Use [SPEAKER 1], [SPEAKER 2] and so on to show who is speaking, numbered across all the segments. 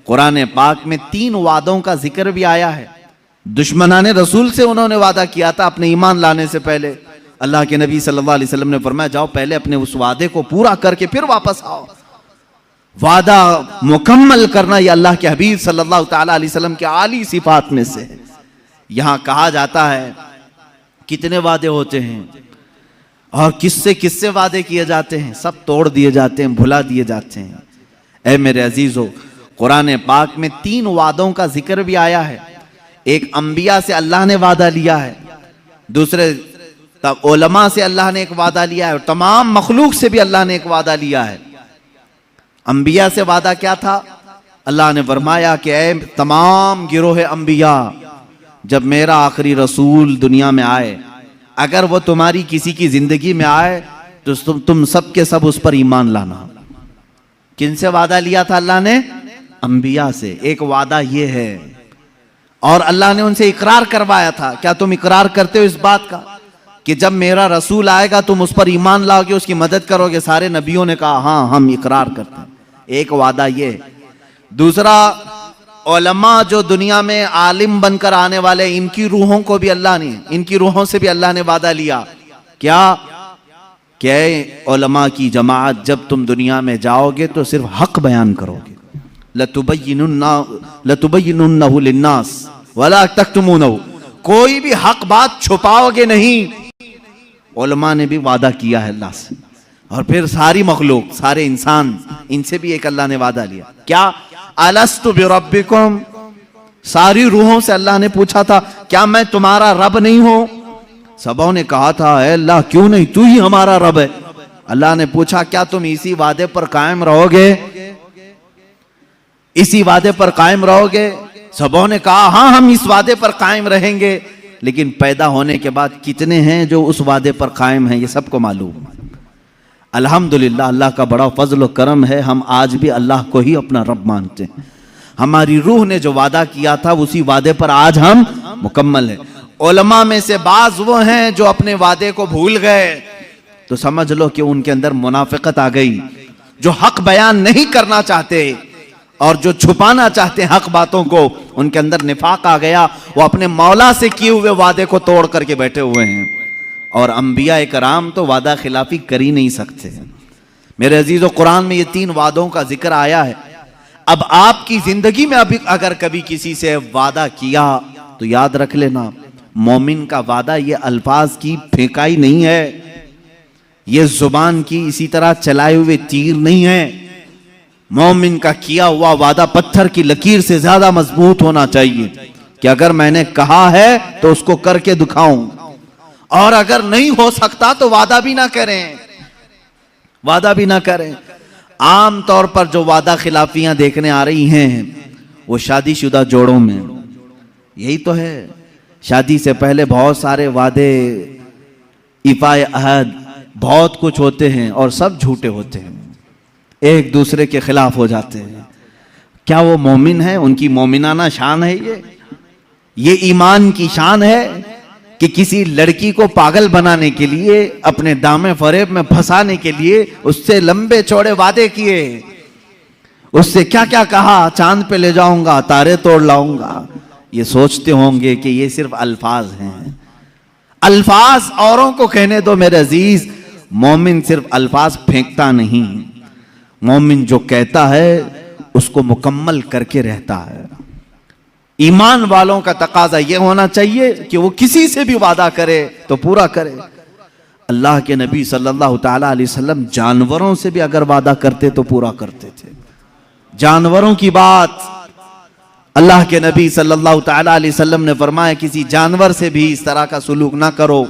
[SPEAKER 1] कुरान पाक में 3 वादों का जिक्र भी आया है। दुश्मनाने रसूल से उन्होंने वादा किया था अपने ईमान लाने से पहले। अल्लाह के नबी सल्लल्लाहु अलैहि वसल्लम ने फरमाया जाओ पहले अपने उस वादे को पूरा करके फिर वापस आओ। वादा मुकम्मल करना यह अल्लाह के हबीब सल्लल्लाहु ताला अलैहि वसल्लम के आली सिफात में से है। यहां कहा जाता है कितने वादे होते हैं और किससे किससे वादे किए जाते हैं, सब तोड़ दिए जाते हैं, भुला दिए जाते हैं। ऐ मेरे अजीजों, कुरान पाक में 3 वादों का जिक्र भी आया है। एक अंबिया से अल्लाह ने वादा लिया है, दूसरे तब उलमा से अल्लाह ने एक वादा लिया है, और तमाम मखलूक से भी अल्लाह ने एक वादा लिया है। अंबिया से वादा क्या था? अल्लाह ने फरमाया कि ऐ तमाम गिरोह अंबिया, जब मेरा आखिरी रसूल दुनिया में आए, अगर वो तुम्हारी किसी की जिंदगी में आए तो तुम सब के सब उस पर ईमान लाना। किन से वादा लिया था अल्लाह ने? अंबिया से। एक वादा ये है, और अल्लाह ने उनसे इकरार करवाया था। क्या तुम इकरार करते हो इस बात का कि जब मेरा रसूल आएगा तुम उस पर ईमान लाओगे, उसकी मदद करोगे? सारे नबियों ने कहा हाँ हम इकरार करते हैं। एक वादा ये। दूसरा, उलमा जो दुनिया में आलिम बनकर आने वाले, इनकी रूहों को भी अल्लाह ने, इनकी रूहों से भी अल्लाह ने वादा लिया। क्या? उलमा की जमात जब तुम दुनिया में जाओगे तो सिर्फ हक बयान करोगे। लतुबय्यिनुन्नहु लिन्नास वला तक्तुमूनहु, कोई भी हक बात छुपाओगे नहीं। उलमा ने भी वादा किया है अल्लाह से। और फिर सारी मखलूक, सारे इंसान, इनसे भी एक अल्लाह ने वादा लिया। क्या? अलस्तु बिरब्बिकुम, सारी रूहों से अल्लाह ने पूछा था क्या मैं तुम्हारा रब नहीं हूं? सबों ने कहा था अल्लाह क्यों नहीं, तू ही हमारा रब है। अल्लाह ने पूछा क्या तुम इसी वादे पर कायम रहोगे? इसी वादे पर कायम रहोगे? सबों ने कहा हाँ हम इस वादे पर कायम रहेंगे। लेकिन पैदा होने के बाद कितने हैं जो उस वादे पर कायम हैं, ये सबको मालूम। अल्हम्दुलिल्लाह, अल्लाह का बड़ा फजल और करम है, हम आज भी अल्लाह को ही अपना रब मानते हैं। हमारी रूह ने जो वादा किया था उसी वादे पर आज हम मुकम्मल हैं। उलमा में से बाज वो हैं जो अपने वादे को भूल गए, तो समझ लो कि उनके अंदर मुनाफिकत आ गई। जो हक बयान नहीं करना चाहते और जो छुपाना चाहते हैं हक बातों को, उनके अंदर निफाक आ गया। वो अपने मौला से किए हुए वादे को तोड़ करके बैठे हुए हैं। और अंबिया कराम तो वादा खिलाफी कर ही नहीं सकते। मेरे अजीजों, कुरान में ये 3 वादों का जिक्र आया है। अब आपकी जिंदगी में अभी अगर कभी किसी से वादा किया तो याद रख लेना, मोमिन का वादा ये अल्फाज की फेंकाई नहीं है, ये जुबान की इसी तरह चलाए हुए तीर नहीं है। मोमिन का किया हुआ वादा पत्थर की लकीर से ज्यादा मजबूत होना चाहिए कि अगर मैंने कहा है तो उसको करके दिखाऊं, और अगर नहीं हो सकता तो वादा भी ना करें, वादा भी ना करें। आम तौर पर जो वादा खिलाफियां देखने आ रही हैं वो शादीशुदा जोड़ों में यही तो है। शादी से पहले बहुत सारे वादे, इफ़ाए अहद, बहुत कुछ होते हैं और सब झूठे होते हैं, एक दूसरे के खिलाफ हो जाते हैं। क्या वो मोमिन है? उनकी मोमिनाना शान है ये ईमान की शान है कि किसी लड़की को पागल बनाने के लिए, अपने दामे फरेब में फंसाने के लिए उससे लंबे चौड़े वादे किए, उससे क्या क्या कहा, चांद पे ले जाऊंगा, तारे तोड़ लाऊंगा। ये सोचते होंगे कि ये सिर्फ अल्फाज हैं। अल्फाज औरों को कहने दो मेरे अजीज, मोमिन सिर्फ अल्फाज फेंकता नहीं, मोमिन जो कहता है उसको मुकम्मल करके रहता है। ईमान वालों का तकाजा यह होना चाहिए कि वो किसी से भी वादा करे तो पूरा करे। अल्लाह के नबी सल्लल्लाहु ताला अलैहि वसल्लम जानवरों से भी अगर वादा करते तो पूरा करते थे। जानवरों की बात अल्लाह के नबी सल्लल्लाहु ताला अलैहि वसल्लम ने फरमाया किसी जानवर से भी इस तरह का सुलूक ना करो।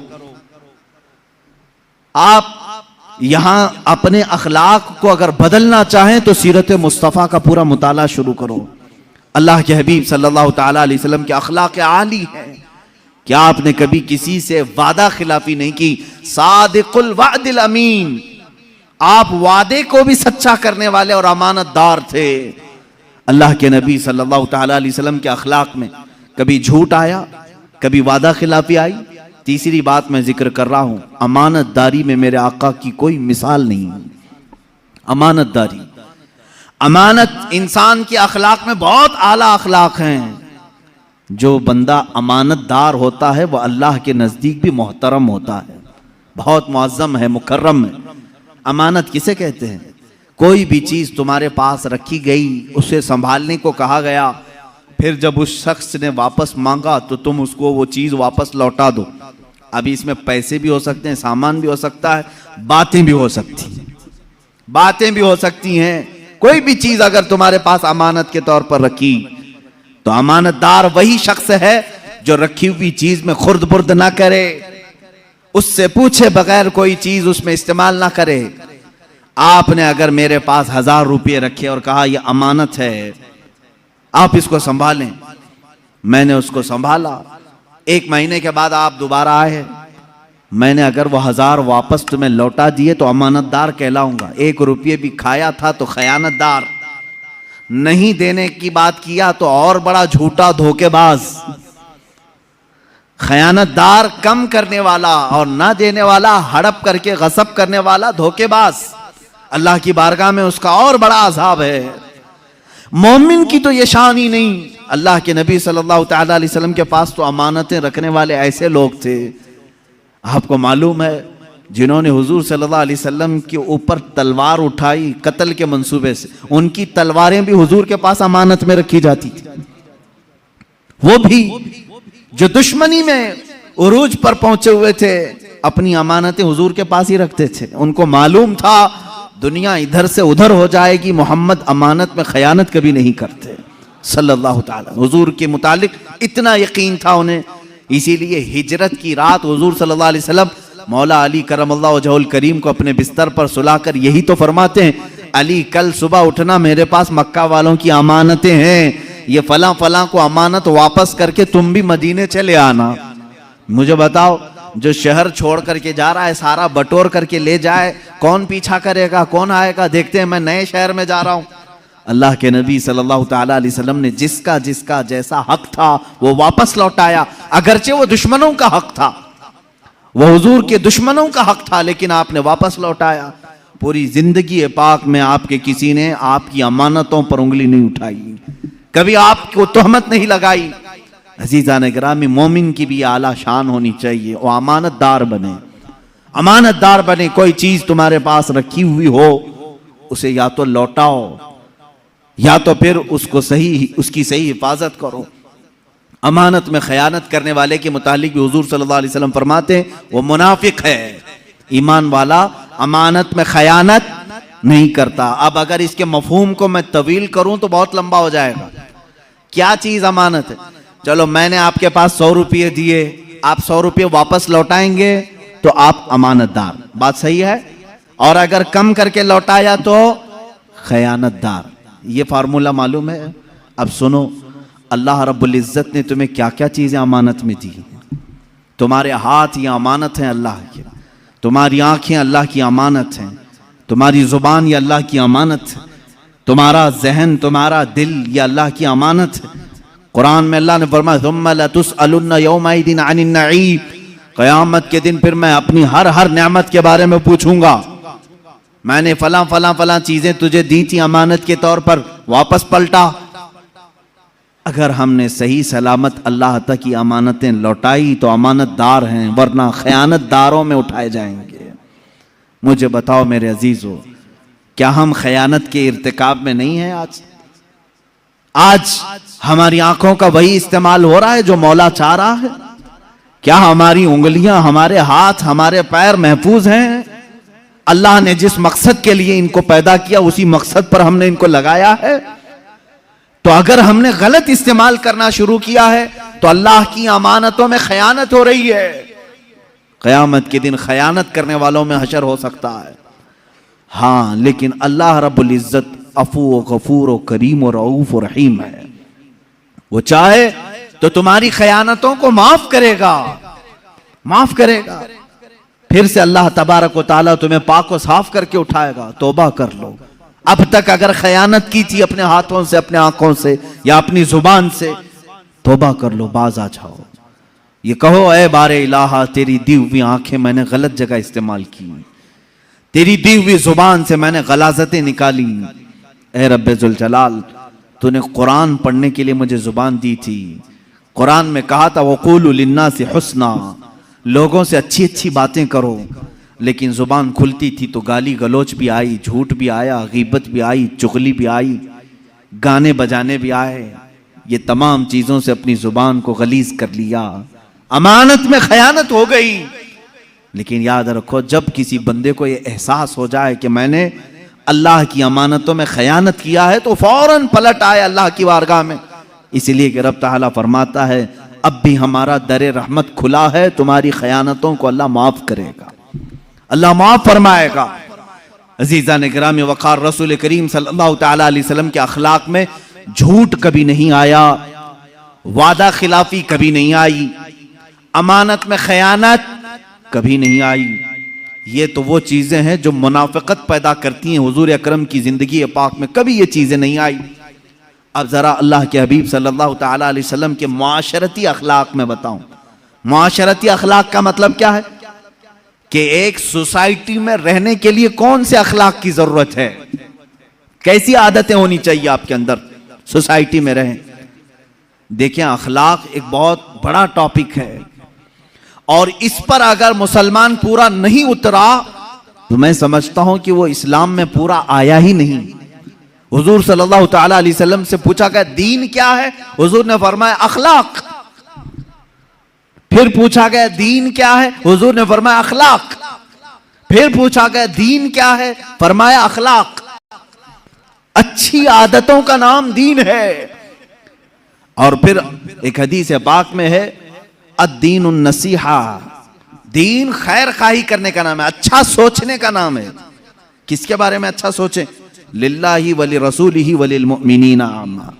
[SPEAKER 1] आप यहां अपने अखलाक को अगर बदलना चाहें तो सीरत मुस्तफ़ा का पूरा मुताला शुरू करो। अल्लाह के हबीब सल्लल्लाहु ताला अलैहि वसल्लम के अखलाक आली है। क्या आपने कभी किसी से वादा खिलाफी नहीं की? सादिकुल वादिल अमीन, आप वादे को भी सच्चा करने वाले और अमानतदार थे। अल्लाह के नबी सल्लल्लाहु ताला अलैहि वसल्लम के अखलाक में कभी झूठ आया, कभी वादा खिलाफी आई। तीसरी बात मैं जिक्र कर रहा हूं, अमानतदारी में मेरे आका की कोई मिसाल नहीं। अमानतदारी, अमानत इंसान के अखलाक में बहुत आला अखलाक हैं। जो बंदा अमानतदार होता है वह अल्लाह के नज़दीक भी मोहतरम होता है, बहुत मुअज़्ज़म है, मुकर्रम है। अमानत किसे कहते हैं? कोई भी चीज़ तुम्हारे पास रखी गई, उसे संभालने को कहा गया, फिर जब उस शख्स ने वापस मांगा तो तुम उसको वो चीज़ वापस लौटा दो। अभी इसमें पैसे भी हो सकते हैं, सामान भी हो सकता है, बातें भी हो सकती हैं, बातें भी हो सकती हैं। कोई भी चीज़ अगर तुम्हारे पास अमानत के तौर पर रखी तो अमानतदार वही शख्स है जो रखी हुई चीज में खुर्द बुर्द ना करे, उससे पूछे बगैर कोई चीज उसमें इस्तेमाल ना करे। आपने अगर मेरे पास 1000 रुपये रखे और कहा यह अमानत है, आप इसको संभालें, मैंने उसको संभाला, 1 महीने के बाद आप दोबारा आए, मैंने अगर वो 1000 वापस तुम्हें लौटा दिए तो अमानतदार कहलाऊंगा। 1 रुपये भी खाया था तो खयानतदार, नहीं देने की बात किया तो और बड़ा झूठा धोखेबाज। खयानतदार कम करने वाला और ना देने वाला, हड़प करके गसब करने वाला धोखेबाज, अल्लाह की बारगाह में उसका और बड़ा अज़ाब है। मोमिन की तो ये शान ही नहीं। अल्लाह के नबी सल्लल्लाहु तआला अलैहि वसल्लम के पास तो अमानतें रखने वाले ऐसे लोग थे, आपको मालूम है, जिन्होंने हुजूर सल्लल्लाहु अलैहि वसल्लम के ऊपर तलवार उठाई कत्ल के मंसूबे से, उनकी तलवारें भी हुजूर के पास अमानत में रखी जाती थी। वो भी जो दुश्मनी में उरूज पर पहुंचे हुए थे, अपनी अमानतें हुजूर के पास ही रखते थे। उनको मालूम था दुनिया इधर से उधर हो जाएगी, मोहम्मद अमानत में खयानत कभी नहीं करते सल्लल्लाहु तआला। हुजूर के मुतालिक इतना यकीन था उन्हें, इसीलिए हिजरत की रात हुजूर सल्लल्लाहु अलैहि वसल्लम मौला अली करमल्लाहु वजहुल करीम को अपने बिस्तर पर सुलाकर यही तो फरमाते हैं, अली कल सुबह उठना, मेरे पास मक्का वालों की अमानतें हैं, ये फला फला को अमानत वापस करके तुम भी मदीने चले आना। मुझे बताओ, जो शहर छोड़ करके जा रहा है सारा बटोर करके ले जाए, कौन पीछा करेगा, कौन आएगा? देखते हैं मैं नए शहर में जा रहा हूं। अल्लाह के नबी सल्लल्लाहु तआला अलैहि वसल्लम ने जिसका जिसका जैसा हक था वो वापस लौटाया, अगरचे वो दुश्मनों का हक था, वो हुजूर के दुश्मनों का हक था, लेकिन आपने वापस लौटाया। पूरी जिंदगी पाक में आपके किसी ने आपकी अमानतों पर उंगली नहीं उठाई, कभी आपको तोहमत नहीं लगाई। अजीज़ान गिरामी, मोमिन की भी आला शान होनी चाहिए, वो अमानतदार बने, अमानतदार बने। कोई चीज तुम्हारे पास रखी हुई हो उसे या तो लौटाओ या तो फिर उसकी सही हिफाजत करो। अमानत में खयानत करने वाले के मुतालिक भी हुजूर सल्लल्लाहु अलैहि वसल्लम फरमाते हैं वो मुनाफिक है। ईमान वाला अमानत में खयानत नहीं करता। अब अगर इसके मफहूम को मैं तवील करूं तो बहुत लंबा हो जाएगा। क्या चीज अमानत है? चलो मैंने आपके पास 100 रुपये दिए, आप 100 रुपये वापस लौटाएंगे तो आप अमानतदार, बात सही है। और अगर कम करके लौटाया तो खयानतदार। ये फार्मूला मालूम है? अब सुनो, अल्लाह रब्बुल इज्जत ने तुम्हें क्या क्या चीजें अमानत में दी। तुम्हारे हाथ ये अमानत हैं अल्लाह के, तुम्हारी आंखें अल्लाह की अमानत हैं, तुम्हारी जुबान ये अल्लाह की अमानत है, तुम्हारा जहन, तुम्हारा दिल ये अल्लाह की अमानत है। कुरान में अल्लाह ने फरमाया सुम्मा लतुसअलुन्ना यौमइदिन अनिन नईम, क़यामत के दिन फिर मैं अपनी हर नेमत के बारे में पूछूंगा। मैंने फला फला फला चीजें तुझे दी थी अमानत के तौर पर, वापस पलटा। अगर हमने सही सलामत अल्लाह तक की अमानतें लौटाई तो अमानतदार हैं, वरना खयानतदारों में उठाए जाएंगे। मुझे बताओ मेरे अजीजों, क्या हम खयानत के इर्तिकाब में नहीं हैं? आज हमारी आंखों का वही इस्तेमाल हो रहा है जो मौला चाह रहा है? क्या हमारी उंगलियां, हमारे हाथ, हमारे पैर महफूज हैं? अल्लाह ने जिस मकसद के लिए इनको पैदा किया उसी मकसद पर हमने इनको लगाया है। तो अगर हमने गलत इस्तेमाल करना शुरू किया है तो अल्लाह की अमानतों में खयानत हो रही है। क़यामत के दिन खयानत करने वालों में हशर हो सकता है। हाँ, लेकिन अल्लाह रब्बुल इज्जत अफू व गफूर व करीम व रऊफ व रहीम है। वो चाहे तो तुम्हारी खयानतों को माफ करेगा, माफ करेगा। फिर से अल्लाह तबारक व तआला तुम्हें पाक व साफ करके उठाएगा। तौबा कर लो। अब तक अगर खयानत की थी अपने हाथों से, अपने आंखों से या अपनी जुबान से, तौबा कर लो, बाज आ जाओ। ये कहो ऐ बारे इलाहा, तेरी दी हुई आंखें मैंने गलत जगह इस्तेमाल की, तेरी दी हुई जुबान से मैंने गलाजतें निकाली, ए रब्बे जुल जलाल, तूने कुरान पढ़ने के लिए मुझे जुबान दी थी। कुरान में कहा था वक़ूलू लिन्नासि हुस्ना, लोगों से अच्छी अच्छी बातें करो, लेकिन जुबान खुलती थी तो गाली गलोच भी आई, झूठ भी आया, गीबत भी आई, चुगली भी आई, गाने बजाने भी आए। ये तमाम चीजों से अपनी जुबान को गलीज कर लिया, अमानत में खयानत हो गई। लेकिन याद रखो, जब किसी बंदे को ये एहसास हो जाए कि मैंने अल्लाह की अमानतों में खयानत किया है, तो फौरन पलट आए अल्लाह की बारगाह में। इसलिए कि रब ताला फरमाता है अब भी हमारा दरे रहमत खुला है, तुम्हारी खयानतों को अल्लाह माफ करेगा, अल्लाह माफ फरमाएगा। अजीजा ने गिरामी वक़ार, रसूल करीम सल्लल्लाहु तआला अलैहि वसल्लम के अखलाक में झूठ कभी नहीं आया, वादा खिलाफी कभी नहीं आई, अमानत में खयानत कभी नहीं आई। ये तो वो चीजें हैं जो मुनाफिकत पैदा करती हैं। हुजूर अकरम की जिंदगी पाक में कभी ये चीजें नहीं आई। अब जरा अल्लाह के हबीब सल्लल्लाहु तआला अलैहि वसल्लम के मुआशरती अखलाक में बताऊं। मुआशरती अखलाक का मतलब क्या है कि एक सोसाइटी में रहने के लिए कौन से अखलाक की जरूरत है, कैसी आदतें होनी चाहिए आपके अंदर सोसाइटी में रहें। देखिए, अखलाक एक बहुत बड़ा टॉपिक है और इस पर अगर मुसलमान पूरा नहीं उतरा तो मैं समझता हूं कि वो इस्लाम में पूरा आया ही नहीं। हुजूर सल्लल्लाहु तआला अलैहि वसल्लम से पूछा गया दीन क्या है, हुजूर ने फरमाया अखलाक। फिर पूछा गया दीन क्या है, हुजूर ने फरमाया अखलाक। फिर पूछा गया दीन क्या है, फरमाया अखलाक। अच्छी आदतों का नाम दीन है। और फिर एक हदीस पाक में है अद्दीनुन नसीहा, दीन खैर खाही करने का नाम है, अच्छा सोचने का नाम है। किसके बारे में अच्छा सोचें? लिल्लाही वली रसूलिही वलिल मुमिनीना आम्मा।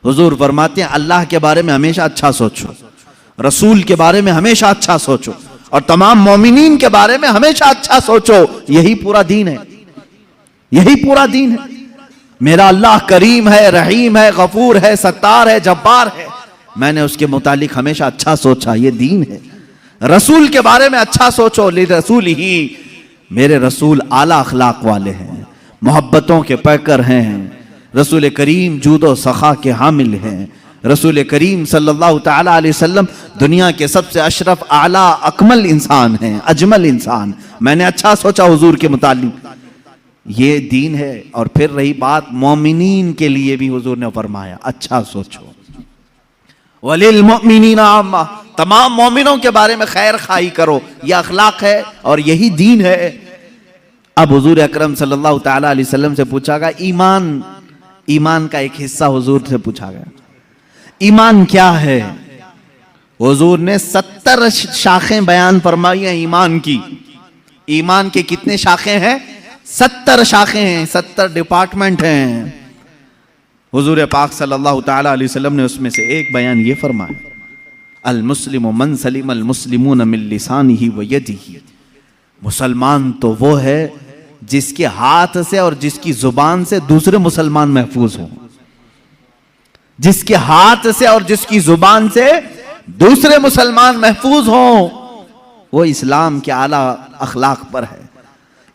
[SPEAKER 1] हुजूर फरमाते हैं अल्लाह के बारे में हमेशा अच्छा सोचो, रसूल के बारे में हमेशा अच्छा सोचो और तमाम मोमिनीन के बारे में हमेशा अच्छा सोचो। यही पूरा दीन है, यही पूरा दीन है। मेरा अल्लाह करीम है, रहीम है, गफूर है, सत्तार है, जब्बार है, मैंने उसके मुतालिक हमेशा अच्छा सोचा, ये दीन है। रसूल के बारे में अच्छा सोचो, ले रसूल ही, मेरे रसूल आला अखलाक वाले हैं, मोहब्बतों के पैकर हैं। रसूल करीम जूदो सखा के हामिल हैं। रसूल करीम सल्लल्लाहु तआला अलैहि वसल्लम दुनिया के सबसे अशरफ आला अकमल इंसान हैं, अजमल इंसान। मैंने अच्छा सोचा हुजूर के मुतालिक, ये दीन है। और फिर रही बात मोमिनीन के लिए भी हुजूर ने फरमाया अच्छा सोचो, वलिल मुमिनीना आम्मा, तमाम मोमिनों के बारे में खैर खाई करो। यह अखलाक है और यही दीन है। अब हुजूर अकरम सल्लल्लाहु तआला अलैहि वसल्लम से पूछा गया ईमान, ईमान का एक हिस्सा हुजूर से पूछा गया, ईमान क्या है? हुजूर ने 70 शाखें बयान फरमाई हैं ईमान की। ईमान के कितने शाखें हैं? 70 शाखें हैं, 70 डिपार्टमेंट हैं। हुजूर पाक सल्लल्लाहु तआला अलैहि वसल्लम ने उसमें से एक बयान ये फरमाया, अल मुस्लिमु मन सलिमल मुस्लिमून मिन लिसानिही व यदिही। मुसलमान तो वो है जिसके हाथ से और जिसकी जुबान से दूसरे मुसलमान महफूज हो, जिसके हाथ से और जिसकी जुबान से दूसरे मुसलमान महफूज हो, वो इस्लाम के आला अखलाक पर है।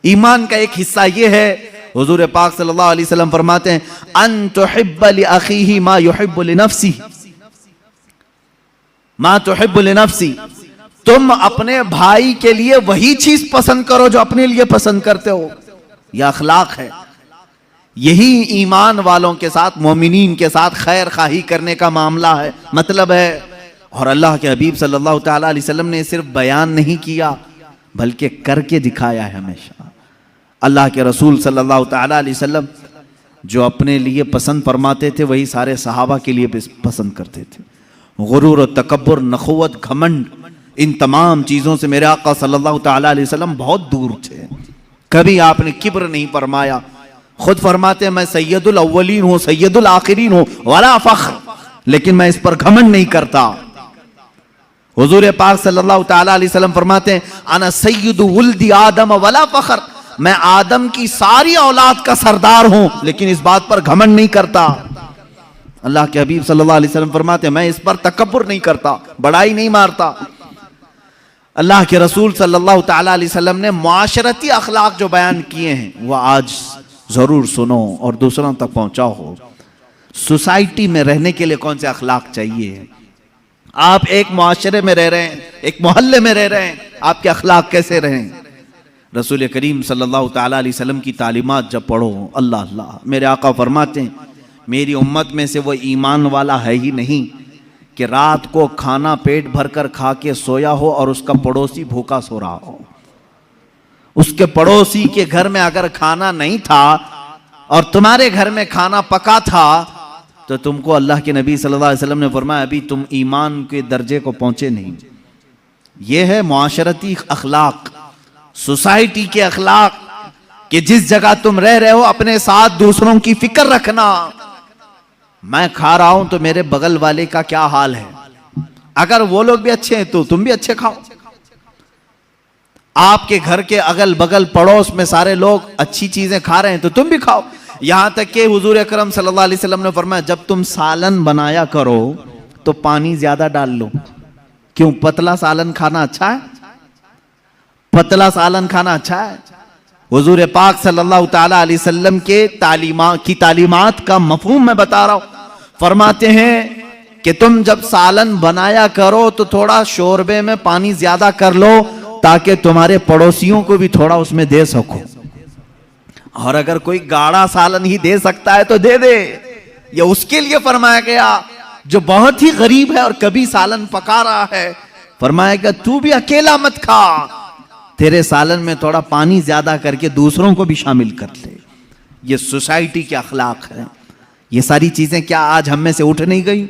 [SPEAKER 1] ईमान का एक हिस्सा ये है, हुजूर पाक सल्लल्लाहु अलैहि वसल्लम फरमाते हैं अन तुहिब्ब लि अखीही मा युहिब्बु लि नफ्सी, मा तुहिब्बु लि नफ्सी। तुम अपने भाई के लिए वही चीज पसंद करो जो अपने लिए पसंद करते हो। यह अखलाक है। यही ईमान वालों के साथ, मोमिनीन के साथ खैर खाही करने का मामला है, मतलब है। और अल्लाह के हबीब सल्लल्लाहु तआला अलैहि वसल्लम ने सिर्फ बयान नहीं किया बल्कि करके दिखाया है हमेशा। अल्लाह के रसूल सल्लल्लाहु तआला अलैहि वसल्लम जो अपने लिए पसंद फरमाते थे वही सारे सहाबा के लिए भी पसंद करते थे। गुरूर, तकब्बुर, नखुवत, घमंड, इन तमाम चीजों से मेरे आका सल्लल्लाहु तआला अलैहि वसल्लम बहुत दूर थे। कभी आपने किब्र नहीं फरमाया। खुद फरमाते हैं मैं सैयदुल अव्वलीन हूं, सैयदुल आखिरीन हूं, वला फख्र, लेकिन मैं इस पर घमंड नहीं करता। हुजूर पाक सल्लल्लाहु तआला अलैहि वसल्लम फरमाते हैं अना सय्यदु वुल्दी आदम वला फख्र, मैं आदम की सारी औलाद का सरदार हूं लेकिन इस बात पर घमंड नहीं करता। अल्लाह के हबीब सल्लल्लाहु अलैहि वसल्लम फरमाते हैं मैं इस पर तकब्बुर नहीं करता, बड़ाई नहीं मारता। अल्लाह के रसूल सल्लल्लाहु तआला अलैहि वसल्लम ने मुआशरती अखलाक जो बयान किए हैं वो आज जरूर सुनो और दूसरों तक पहुंचाओ। सोसाइटी में रहने के लिए कौन से अखलाक चाहिए? आप एक मुआशरे में रह रहे हैं, एक मोहल्ले में रह रहे हैं, आपके अखलाक कैसे रहें? रसूल करीम सल्लल्लाहु ताला अलैहि वसल्लम की तालीमात जब पढ़ो, अल्लाह अल्लाह, मेरे आका फरमाते हैं मेरी उम्मत में से वो ईमान वाला है ही नहीं कि रात को खाना पेट भर कर खा के सोया हो और उसका पड़ोसी भूखा सो रहा हो। उसके पड़ोसी के घर में अगर खाना नहीं था और तुम्हारे घर में खाना पका था तो तुमको अल्लाह के नबी सल्लल्लाहु अलैहि वसल्लम ने फरमाया अभी तुम ईमान के दर्जे को पहुंचे नहीं। यह है मुआशरती अखलाक, सोसाइटी के अखलाक कि जिस जगह तुम रह रहे हो अपने साथ दूसरों की फिक्र रखना। मैं खा रहा हूं तो मेरे बगल वाले का क्या हाल है, अगर वो लोग भी अच्छे हैं तो तुम भी अच्छे खाओ। आपके घर के अगल बगल पड़ोस में सारे लोग अच्छी चीजें खा रहे हैं तो तुम भी खाओ। यहां तक कि हुजूर अकरम सल्लल्लाहु अलैहि वसल्लम ने फरमाया जब तुम सालन बनाया करो तो पानी ज्यादा डाल लो। क्यों? पतला सालन खाना अच्छा है? पतला सालन खाना अच्छा है? हुजूर पाक सल्लल्लाहु ताला अलैहि वसल्लम के तालीमात का मफहूम मैं बता रहा हूं। फरमाते हैं कि तुम जब सालन बनाया करो तो थोड़ा शोरबे में पानी ज्यादा कर लो ताकि तुम्हारे पड़ोसियों को भी थोड़ा उसमें दे सको। और अगर कोई गाढ़ा सालन ही दे सकता है तो दे दे। ये उसके लिए फरमाया गया जो बहुत ही गरीब है और कभी सालन पका रहा है। फरमाया गया तू भी अकेला मत खा, तेरे सालन में थोड़ा पानी ज्यादा करके दूसरों को भी शामिल कर ले। ये सोसाइटी के अखलाक है। ये सारी चीजें क्या आज हम में से उठ नहीं गई?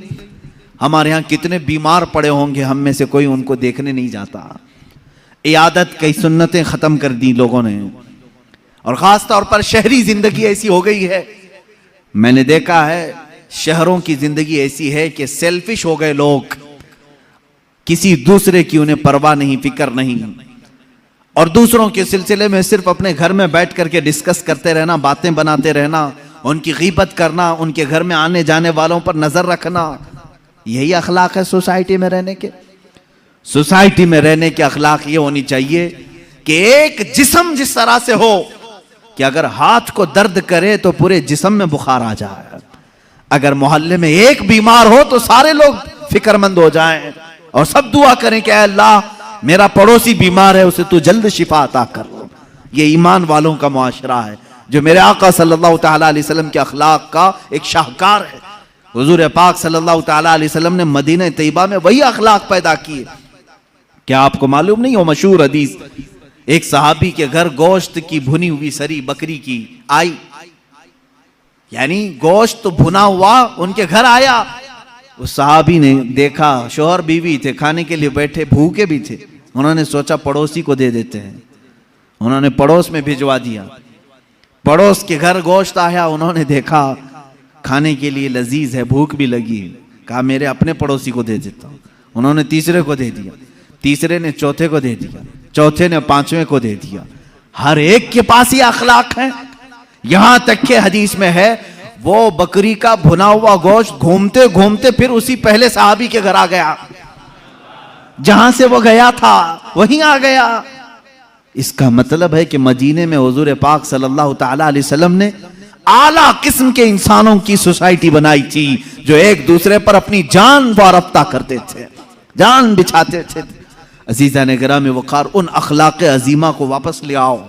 [SPEAKER 1] हमारे यहाँ कितने बीमार पड़े होंगे, हम में से कोई उनको देखने नहीं जाता। इयादत कई सुन्नतें खत्म कर दी लोगों ने, और खास तौर पर शहरी जिंदगी ऐसी हो गई है। मैंने देखा है शहरों की जिंदगी ऐसी है कि सेल्फिश हो गए लोग, किसी दूसरे की उन्हें परवाह नहीं, फिक्र नहीं, और दूसरों के सिलसिले में सिर्फ अपने घर में बैठ करके डिस्कस करते रहना, बातें बनाते रहना, उनकी गीबत करना, उनके घर में आने जाने वालों पर नजर रखना। यही अखलाक है सोसाइटी में रहने के। सोसाइटी में रहने के अखलाक ये होनी चाहिए कि एक जिस्म जिस तरह से हो कि अगर हाथ को दर्द करे तो पूरे जिस्म में बुखार आ जाए। अगर मोहल्ले में एक बीमार हो तो सारे लोग फिक्रमंद हो जाएं और सब दुआ करें कि अल्लाह मेरा पड़ोसी बीमार है, उसे तू जल्द शिफा अता कर। ये ईमान वालों का मुआशरा है जो मेरे आका सल्लल्लाहु ताला अलैहि वसल्लम के अखलाक का एक शाहकार है। हुजूर पाक सल्लल्लाहु ताला अलैहि वसल्लम ने मदीना तैयबा में वही अखलाक पैदा किए। क्या आपको मालूम नहीं हो मशहूर हदीस, एक सहाबी के घर गोश्त की भुनी हुई सरी बकरी की आई, यानी गोश्त तो भुना हुआ उनके घर आया। उस सहाबी ने देखा, शोहर बीवी थे, खाने के लिए बैठे, भूखे भी थे। उन्होंने सोचा पड़ोसी को दे देते हैं। उन्होंने पड़ोस में भिजवा दिया। पड़ोस के घर गोश्त आया, उन्होंने देखा खाने के लिए लजीज है, भूख भी लगी, कहा मेरे अपने पड़ोसी को दे देता हूं। उन्होंने तीसरे को दे दिया, तीसरे ने चौथे को दे दिया, चौथे ने पांचवें को दे दिया। हर एक के पास ये अखलाक है। यहां तक के हदीस में है वो बकरी का भुना हुआ गोश्त घूमते घूमते फिर उसी पहले सहाबी के घर आ गया, जहां से वो गया था वहीं आ गया। इसका मतलब है कि मदीने में हुजूर पाक सल्लल्लाहु ताला अलैहि वसल्लम ने आला किस्म के इंसानों की सोसाइटी बनाई थी जो एक दूसरे पर अपनी जान वारफ्ता करते थे, जान बिछाते थे। अजीज़ान गिरामी वक़ार, उन अखलाक अजीमा को वापस ले आओ।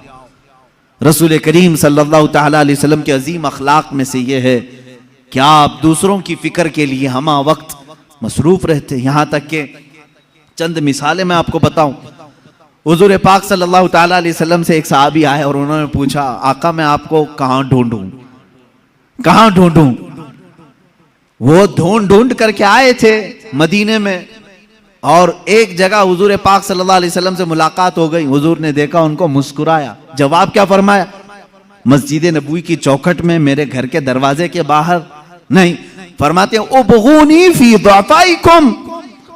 [SPEAKER 1] रसूल करीम सल्लल्लाहु ताला अलैहि वसल्लम के अजीम अखलाक में से ये है कि आप दूसरों की फिक्र के लिए हमा वक्त मसरूफ रहते। यहां तक के चंद मिसालें मैं आपको बताऊं। हुजूर पाक सल्लल्लाहु ताला अलैहि वसल्लम से एक सहाबी आए और उन्होंने पूछा, आका मैं आपको कहां ढूंढूं, कहां ढूंढूं? वो ढूंढ ढूंढ करके आए थे मदीने में, और एक जगह हुजूर पाक सल्लल्लाहु अलैहि वसल्लम से मुलाकात हो गई। हुजूर ने देखा उनको, मुस्कुराया। जवाब क्या फरमाया? मस्जिद नबवी की चौखट में, मेरे घर के दरवाजे के बाहर नहीं। फरमाते हैं उबगूनी फी दुआफाइकुम,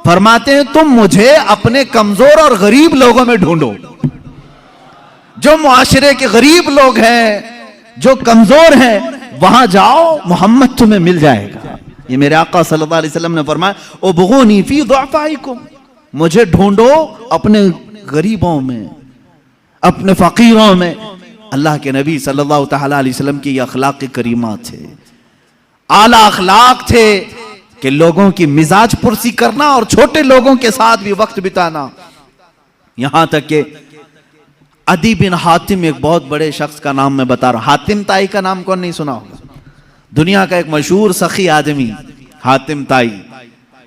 [SPEAKER 1] फरमाते हैं तुम मुझे अपने कमजोर और गरीब लोगों में ढूंढो। जो मुआशरे के गरीब लोग हैं, जो कमजोर हैं, वहां जाओ, मोहम्मद तुम्हें मिल जाएगा। ये मेरे आका सल्लल्लाहु अलैहि वसल्लम ने फरमाया उबगूनी फी दुआफाइकुम, मुझे ढूंढो अपने गरीबों में, अपने फकीरों में, अल्लाह के नबी सल्लल्लाहु ताला अलैहि वसल्लम की अखलाक करीमा थे, आला अखलाक थे कि लोगों की मिजाज पुरसी करना और छोटे लोगों के साथ भी वक्त बिताना। यहां तक कि अदी बिन हातिम, एक बहुत बड़े शख्स का नाम मैं बता रहा हूं, हातिम ताई का नाम कौन नहीं सुना होगा? दुनिया का एक मशहूर सखी आदमी हातिम ताई,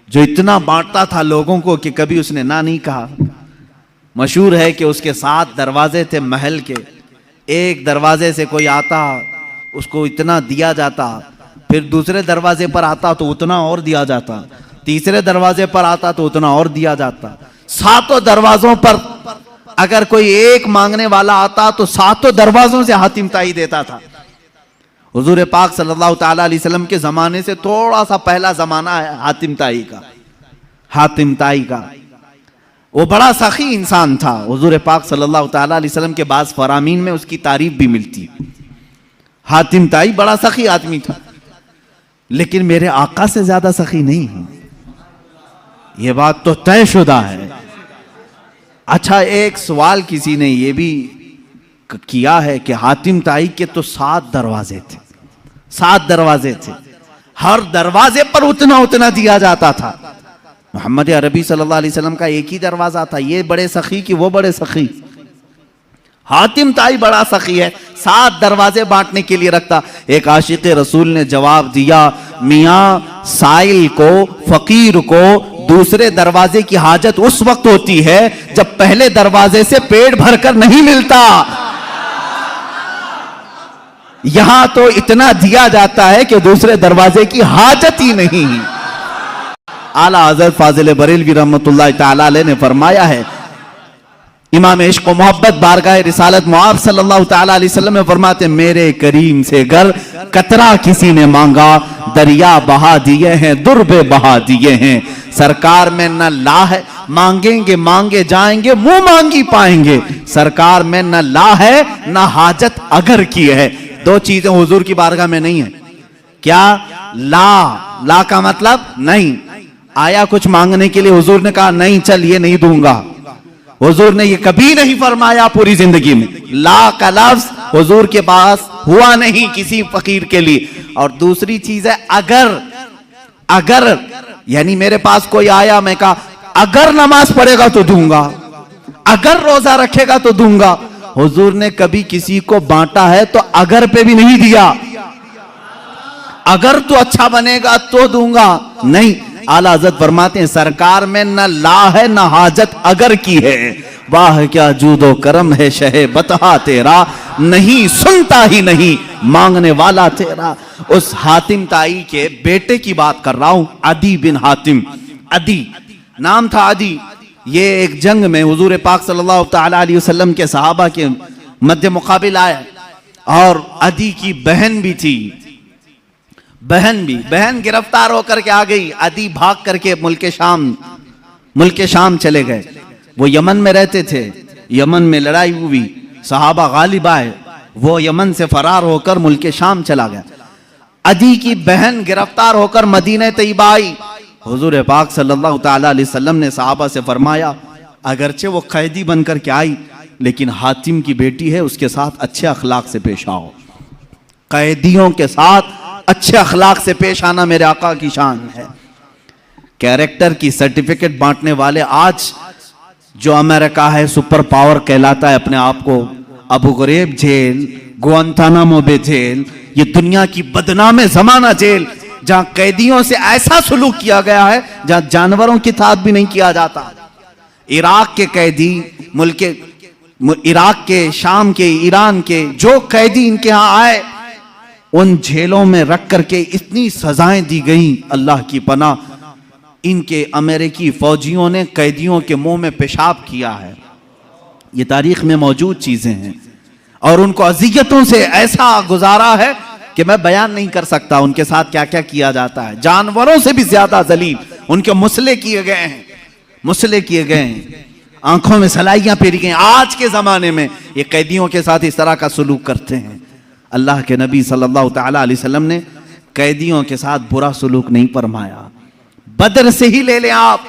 [SPEAKER 1] जो इतना बांटता था लोगों को कि कभी उसने ना नहीं कहा। मशहूर है कि उसके 7 दरवाजे थे महल के, एक दरवाजे से कोई आता उसको इतना दिया जाता, फिर दूसरे दरवाजे पर आता तो उतना और दिया जाता, तीसरे दरवाजे पर आता तो उतना और दिया जाता। 7 दरवाजों पर अगर कोई एक मांगने वाला आता तो 7 दरवाजों से हातिम ताई देता था। हुजूर पाक सल्लल्लाहु ताला अलैहि वसल्लम के जमाने से थोड़ा सा पहला जमाना है हातिम ताई का। हातिम ताई का वो बड़ा सखी इंसान था। हुजूर पाक सल्लल्लाहु ताला अलैहि वसल्लम के बाद फरामीन में उसकी तारीफ भी मिलती। हातिम ताई बड़ा सखी आदमी था, लेकिन मेरे आका से ज्यादा सखी नहीं है, यह बात तो तयशुदा है। अच्छा, एक सवाल किसी ने यह भी किया है कि हातिम ताई के तो 7 दरवाजे थे, 7 दरवाजे थे, हर दरवाजे पर उतना उतना दिया जाता था। मोहम्मद अरबी सल्लल्लाहु अलैहि वसल्लम का एक ही दरवाजा था, ये बड़े सखी कि वो बड़े सखी। हातिम ताई बड़ा सखी है, 7 दरवाजे बांटने के लिए रखता। एक आशिक रसूल ने जवाब दिया, मियाँ साइल को, फकीर को दूसरे दरवाजे की हाजत उस वक्त होती है जब पहले दरवाजे से पेट भरकर नहीं मिलता। यहां तो इतना दिया जाता है कि दूसरे दरवाजे की हाजत ही नहीं। आला हज़रत फाजिल बरेलवी रहमतुल्लाह ताला अलैह ने फरमाया है, इमाम इश्क व मोहब्बत बारगाह रिसालत मुआब सल्लल्लाहु ताला अलैहि वसल्लम में फरमाते, मेरे करीम से गर कतरा किसी ने मांगा, दरिया बहा दिए हैं, दुर्बे बहा दिए हैं। सरकार में न ला है, मांगेंगे मांगे जाएंगे, मुंह मांगी पाएंगे। सरकार में न ला है न हाजत अगर की है। 2 चीजें हुजूर की बारगाह में नहीं है। क्या? ला का मतलब नहीं। आया कुछ मांगने के लिए, हुजूर ने कहा नहीं चल ये नहीं दूंगा। हुजूर ने ये कभी नहीं फरमाया पूरी जिंदगी में। ला का लफ्ज हुजूर के पास हुआ नहीं किसी फकीर के लिए। और दूसरी चीज है अगर यानी मेरे पास कोई आया, मैं कहा अगर नमाज पढ़ेगा तो दूंगा, अगर रोजा रखेगा तो दूंगा। हुजूर ने कभी किसी को बांटा है तो अगर पे भी नहीं दिया, अगर तो अच्छा बनेगा तो दूंगा, नहीं। आला हज़रत फरमाते हैं, सरकार में न ला है न हाजत अगर की है। वाह क्या जूदो करम है शहे बता तेरा, नहीं सुनता ही नहीं मांगने वाला तेरा। उस हातिम ताई के बेटे की बात कर रहा हूं, अदी बिन हातिम। अदी नाम था, अदी। ये एक जंग में हुजूर पाक सल्लल्लाहु ताला अलैहि वसल्लम के सहाबा के मध्य मुकाबिल आया, और अदी की बहन भी थी। बहन गिरफ्तार होकर के आ गई। अदी भाग करके मुल्क शाम चले गए। वो यमन में रहते थे, यमन में लड़ाई हुई, सहाबा गालिब आए, वो यमन से फरार होकर मुल्क शाम चला गया। अदी की बहन गिरफ्तार होकर मदीने तैयबा आई। हुजूर पाक सल्लल्लाहु ताला अलैहि वसल्लम ने सहाबा से फरमाया, अगरचे वो कैदी बनकर के आई, लेकिन हातिम की बेटी है, उसके साथ अच्छे अखलाक से पेश आओ। कैदियों के साथ अच्छे अखलाक से पेश आना मेरे आका की शान है। कैरेक्टर की सर्टिफिकेट बांटने वाले आज जो अमेरिका है सुपर पावर कहलाता है अपने आप को, अबू ग़रीब जेल, गुआंतानामो बे जेल, ये दुनिया की बदनाम जमाना जेल, जहां कैदियों से ऐसा सुलूक किया गया है जहां जानवरों की साथ भी नहीं किया जाता। इराक के कैदी, इराक के, शाम के, ईरान के जो कैदी इनके यहां आए, उन जेलों में रख करके इतनी सजाएं दी गई, अल्लाह की पनाह। इनके अमेरिकी फौजियों ने कैदियों के मुंह में पेशाब किया है। ये तारीख में मौजूद चीजें हैं, और उनको अजियतों से ऐसा गुजारा है कि मैं बयान नहीं कर सकता उनके साथ क्या क्या किया जाता है। जानवरों से भी ज्यादा जलील उनके मुसले किए गए हैं, मुसले किए गए हैं, आंखों में सलाइयां फेरी गई। आज के जमाने में ये कैदियों के साथ इस तरह का सलूक करते हैं। अल्लाह के नबी सल्लल्लाहु ताला अलैहि वसल्लम ने कैदियों के साथ बुरा सलूक नहीं फरमाया। बदर से ही ले लें आप,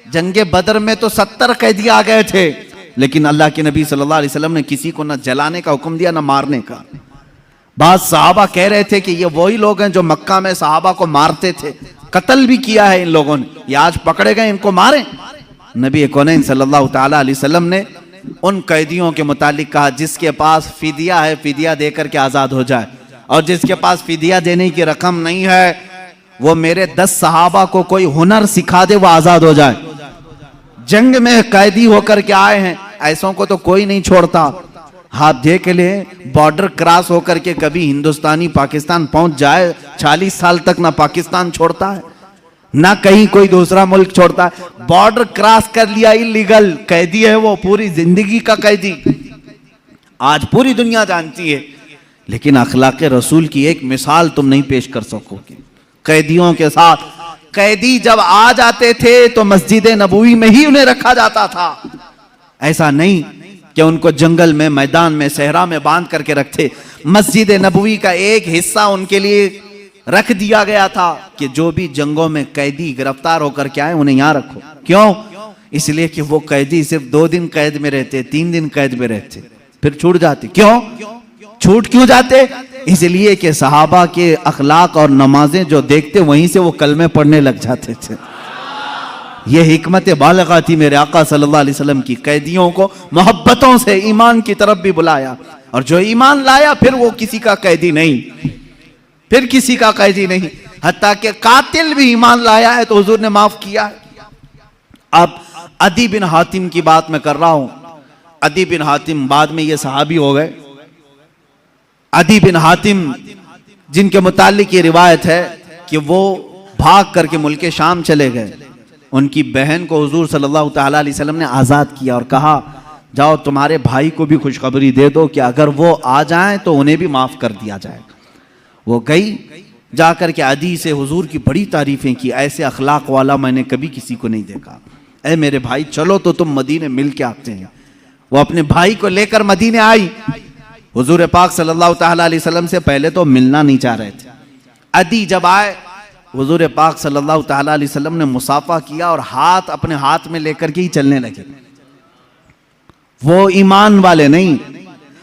[SPEAKER 1] जंगे बदर में तो 70 कैदी आ गए थे, लेकिन अल्लाह के नबी सल्लल्लाहु अलैहि वसल्लम ने किसी को ना जलाने का हुक्म दिया ना मारने का। बाद सहाबा कह रहे थे कि ये वही लोग हैं जो मक्का में सहाबा को मारते थे, कत्ल भी किया है इन लोगों ने, ये आज पकड़े गए, इनको मारें। नबी कौनैन सल्लल्लाहु ताला अलैहि वसल्लम ने उन कैदियों के मुतालिक कहा जिसके पास फिदिया है फिदिया देकर के आजाद हो जाए, और जिसके पास फिदिया देने की रकम नहीं है वो मेरे 10 सहाबा को कोई हुनर सिखा दे, वो आजाद हो जाए। जंग में कैदी होकर के आए हैं, ऐसों को तो कोई नहीं छोड़ता। आप देख ले, बॉर्डर क्रॉस होकर के कभी हिंदुस्तानी पाकिस्तान पहुंच जाए, 40 साल तक ना पाकिस्तान छोड़ता है ना कहीं कोई दूसरा मुल्क छोड़ता है। बॉर्डर क्रॉस कर लिया, इलीगल कैदी है वो, पूरी जिंदगी का कैदी, आज पूरी दुनिया जानती है। लेकिन अखलाक रसूल की एक मिसाल तुम नहीं पेश कर सकोगे कैदियों के साथ। कैदी जब आ जाते थे तो मस्जिद नबवी में ही उन्हें रखा जाता था, ऐसा नहीं कि उनको जंगल में, मैदान में, सहरा में बांध करके रखते। मस्जिद नबवी का एक हिस्सा उनके लिए रख दिया गया था कि जो भी जंगों में कैदी गिरफ्तार होकर के आए उन्हें यहां रखो। क्यों? इसलिए कि वो कैदी सिर्फ 2 दिन कैद में रहते, 3 दिन कैद में रहते, फिर छूट जाते। क्यों छूट क्यों जाते? इसलिए कि सहाबा के अखलाक और नमाजें जो देखते वहीं से वो कलमे पढ़ने लग जाते थे। ये हिकमत बालगा थी मेरे आका सल्लल्लाहु अलैहि वसल्लम की। कैदियों को मोहब्बतों से ईमान की तरफ भी बुलाया, और जो ईमान लाया फिर वो किसी का कैदी नहीं, फिर किसी का कैदी नहीं। हत्ता कि कातिल भी ईमान लाया है तो हुजूर ने माफ किया है। अब अदी बिन हातिम की बात मैं कर रहा हूं। अदी बिन हातिम बाद में ये सहाबी हो गए। अदी बिन हातिम जिनके मुतालिक ये रिवायत है कि वो भाग करके मुल्क शाम चले गए। उनकी बहन को हुजूर सल्लल्लाहु ताला अलैहि वसल्लम ने आज़ाद किया और कहा जाओ तुम्हारे भाई को भी खुशखबरी दे दो कि अगर वो आ जाएं तो उन्हें भी माफ़ कर दिया जाए। वो गई, जाकर के अदी से हुजूर की बड़ी तारीफ़ें की, ऐसे अखलाक वाला मैंने कभी किसी को नहीं देखा। ऐ मेरे भाई चलो तो तुम मदीने मिल के आते हैं। वो अपने भाई को लेकर मदीने आई। हुजूर पाक सल्लल्लाहु ताला अलैहि वसल्लम से पहले तो मिलना नहीं चाह रहे थे। अदी जब आए हुजूर पाक सल्लल्लाहु ताला अलैहि वसल्लम ने मुसाफा किया और हाथ अपने हाथ में लेकर के ही चलने लगे। वो ईमान वाले नहीं,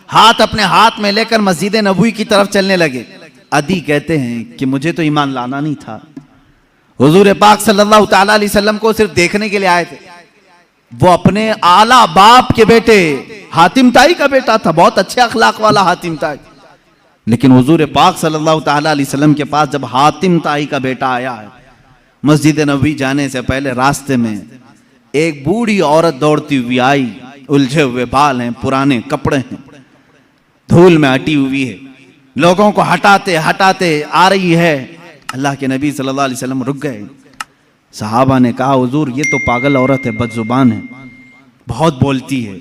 [SPEAKER 1] हाथ अपने हाथ में लेकर मस्जिद नबवी की तरफ चलने लगे। अदी कहते हैं कि मुझे तो ईमान लाना नहीं था, हुजूर पाक सल्लल्लाहु ताला अलैहि वसल्लम को सिर्फ देखने के लिए आए थे। वो अपने आला बाप के बेटे हातिम ताई का बेटा था, बहुत अच्छे अखलाक वाला हातिम ताई। लेकिन हुजूर पाक सल्लल्लाहु ताला अलैहि वसल्लम के पास जब हातिम ताई का बेटा आया है, मस्जिद नबवी जाने से पहले रास्ते में एक बूढ़ी औरत दौड़ती हुई आई। उलझे हुए बाल हैं, पुराने कपड़े हैं, धूल में हटी हुई है, लोगों को हटाते हटाते आ रही है। अल्लाह के नबी सल्लल्लाहु अलैहि वसल्लम रुक गए। सहाबा ने कहा हुजूर ये तो पागल औरत है, बदजुबान है, बहुत बोलती है,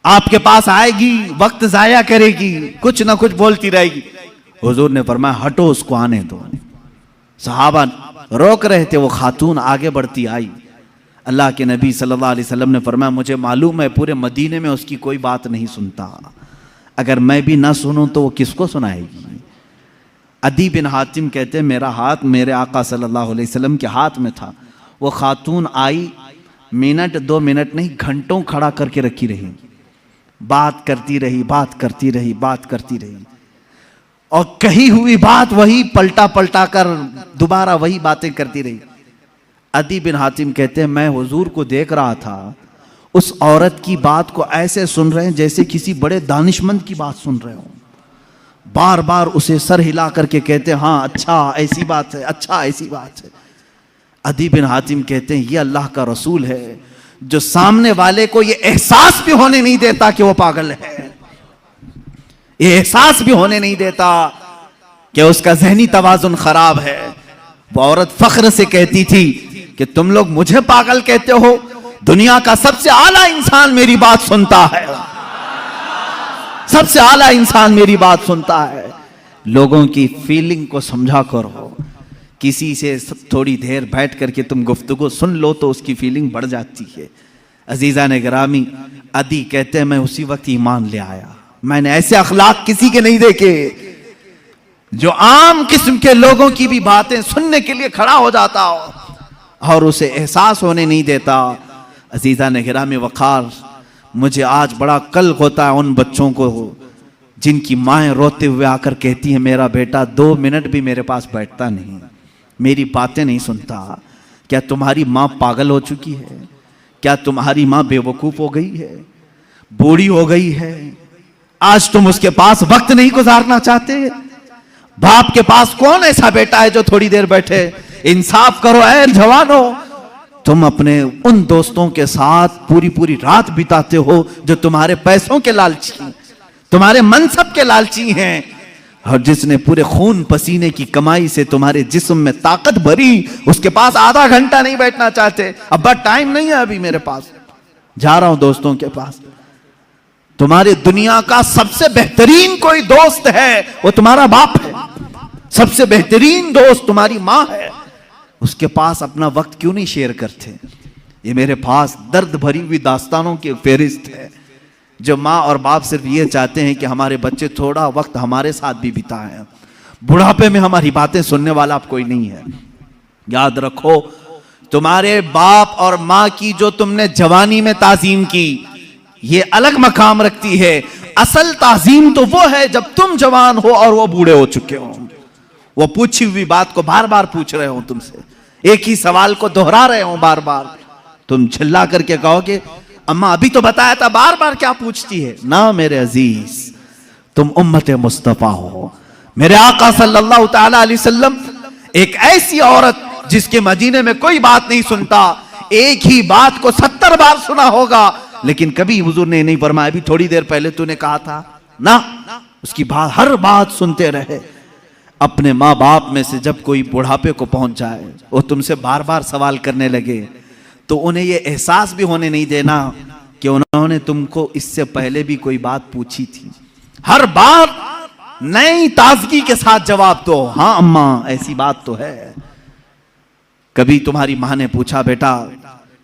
[SPEAKER 1] आपके पास आएगी वक्त जाया करेगी, कुछ ना कुछ बोलती रहेगी। हुजूर ने फरमाया हटो उसको आने दो। सहाबा रोक रहे थे, वो खातून आगे बढ़ती आई। अल्लाह के नबी सल्लल्लाहु अलैहि वसल्लम ने फरमाया मुझे मालूम है पूरे मदीने में उसकी कोई बात नहीं सुनता, अगर मैं भी ना सुनूं तो वो किसको सुनाएगी। अदी बिन हातिम कहते मेरा हाथ मेरे आका सल्लल्लाहु अलैहि वसल्लम के हाथ में था। वो खातून आई, मिनट 2 मिनट नहीं घंटों खड़ा करके रखी रही, बात करती रही, बात करती रही, बात करती रही, और कही हुई बात वही पलटा पलटा कर दोबारा वही बातें करती रही। अदी बिन हातिम कहते हैं मैं हुजूर को देख रहा था, उस औरत की बात को ऐसे सुन रहे हैं जैसे किसी बड़े दानिशमंद की बात सुन रहे हो। बार बार उसे सर हिला करके कहते हैं हाँ अच्छा ऐसी बात है, अच्छा ऐसी बात है। अदी बिन हातिम कहते हैं ये अल्लाह का रसूल है जो सामने वाले को ये एहसास भी होने नहीं देता कि वो पागल है, ये एहसास भी होने नहीं देता कि उसका ज़हनी तवाज़ुन खराब है। वो औरत फख्र से कहती थी कि तुम लोग मुझे पागल कहते हो, दुनिया का सबसे आला इंसान मेरी बात सुनता है, सबसे आला इंसान मेरी बात सुनता है। लोगों की फीलिंग को समझा करो, किसी से थोड़ी देर बैठ करके तुम गुफ्तगू सुन लो तो उसकी फीलिंग बढ़ जाती है। अजीज़ा ने गिरामी, अदी कहते हैं मैं उसी वक्त ईमान ले आया। मैंने ऐसे अखलाक किसी के नहीं देखे जो आम किस्म के लोगों की भी बातें सुनने के लिए खड़ा हो जाता हो और उसे एहसास होने नहीं देता। अजीज़ा ने गिराम वक़ार, मुझे आज बड़ा कल होता है उन बच्चों को जिनकी माएँ रोते हुए आकर कहती हैं मेरा बेटा 2 मिनट भी मेरे पास बैठता नहीं, मेरी बातें नहीं सुनता। क्या तुम्हारी माँ पागल हो चुकी है? क्या तुम्हारी माँ बेवकूफ़ हो गई है, बूढ़ी हो गई है? आज तुम उसके पास वक्त नहीं गुजारना चाहते? बाप के पास कौन ऐसा बेटा है जो थोड़ी देर बैठे? इंसाफ करो ऐ जवानों। तुम अपने उन दोस्तों के साथ पूरी पूरी रात बिताते हो जो तुम्हारे पैसों के लालची, तुम्हारे मनसब के लालची हैं, और जिसने पूरे खून पसीने की कमाई से तुम्हारे जिस्म में ताकत भरी, उसके पास आधा घंटा नहीं बैठना चाहते। अब्बा टाइम नहीं है अभी मेरे पास, जा रहा हूं दोस्तों के पास। तुम्हारे दुनिया का सबसे बेहतरीन कोई दोस्त है वो तुम्हारा बाप है, सबसे बेहतरीन दोस्त तुम्हारी माँ है, उसके पास अपना वक्त क्यों नहीं शेयर करते? ये मेरे पास दर्द भरी हुई दास्तानों की फेरिस्त है जो माँ और बाप सिर्फ ये चाहते हैं कि हमारे बच्चे थोड़ा वक्त हमारे साथ भी बिताएं। बुढ़ापे में हमारी बातें सुनने वाला अब कोई नहीं है। याद रखो, तुम्हारे बाप और माँ की जो तुमने जवानी में ताजीम की ये अलग मकाम रखती है। असल ताजीम तो वो है जब तुम जवान हो और वो बूढ़े हो चुके हो। वो पूछी हुई बात को बार बार पूछ रहे हो तुमसे, एक ही सवाल को दोहरा रहे हो बार बार। तुम चिल्ला करके कहोगे अम्मा अभी तो बताया था, बार बार क्या पूछती है? ना मेरे अजीज, तुम उम्मत मुस्तफा हो। मेरे आका सल्लल्लाहु ताला अलैहि वसल्लम एक ऐसी औरत जिसके मदीने में कोई बात नहीं सुनता, एक ही बात को 70 बार सुना होगा, लेकिन कभी हुजूर ने नहीं फरमाया अभी थोड़ी देर पहले तूने कहा था ना। उसकी बात, हर बात सुनते रहे। अपने माँ बाप में से जब कोई बुढ़ापे को पहुंच जाए, वो तुमसे बार बार सवाल करने लगे, तो उन्हें ये एहसास भी होने नहीं देना कि उन्होंने तुमको इससे पहले भी कोई बात पूछी थी। हर बार नई ताजगी के साथ जवाब दो, हाँ अम्मा ऐसी बात तो है। कभी तुम्हारी माँ ने पूछा बेटा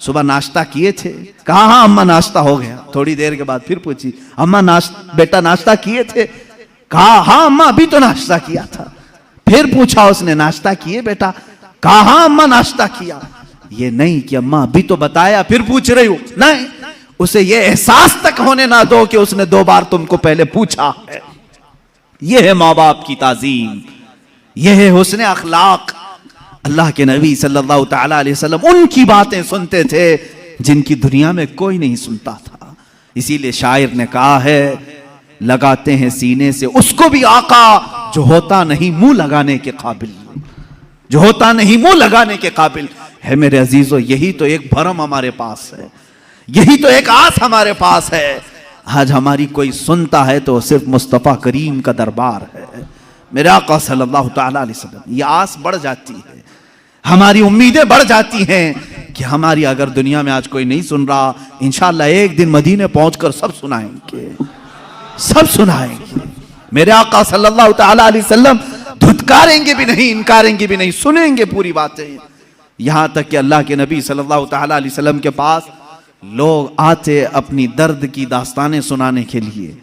[SPEAKER 1] सुबह नाश्ता किए थे? कहा हाँ अम्मा नाश्ता हो गया। थोड़ी देर के बाद फिर पूछी अम्मा बेटा नाश्ता किए थे? कहा हाँ अम्मा अभी तो नाश्ता किया था। फिर पूछा उसने नाश्ता किए बेटा? कहा हाँ अम्मा नाश्ता किया। ये नहीं कि अम्मा अभी तो बताया फिर पूछ रही हो, नहीं, उसे ये एहसास तक होने ना दो कि उसने 2 बार तुमको पहले पूछा है। ये है माँ बाप की ताजीम, ये है हुस्न अखलाक। अल्लाह के नबी सल्लल्लाहु ताला अलैहि वसल्लम उनकी बातें सुनते थे जिनकी दुनिया में कोई नहीं सुनता था। इसीलिए शायर ने कहा है लगाते हैं सीने से उसको भी आका जो होता नहीं मुंह लगाने के काबिल, जो होता नहीं मुंह लगाने के काबिल है। मेरे अजीजों, यही तो एक भरम हमारे पास है, यही तो एक आस हमारे पास है। आज हमारी कोई सुनता है तो सिर्फ मुस्तफ़ा करीम का दरबार है, मेरे आका सल्लल्लाहु ताला अलैहि वसल्लम। ये आस बढ़ जाती है, हमारी उम्मीदें बढ़ जाती हैं कि हमारी अगर दुनिया में आज कोई नहीं सुन रहा, इंशाअल्लाह एक दिन मदीने पहुंचकर सब सुनाएंगे, सब सुनाएंगे। मेरे आका सल्लल्लाहु ताला अलैहि वसल्लम धुतकारेंगे भी नहीं, इनकारेंगे भी नहीं, सुनेंगे पूरी बातें। यहां तक कि अल्लाह के नबी सल्लल्लाहु ताला अलैहि वसल्लम के पास लोग आते अपनी दर्द की दास्तानें सुनाने के लिए।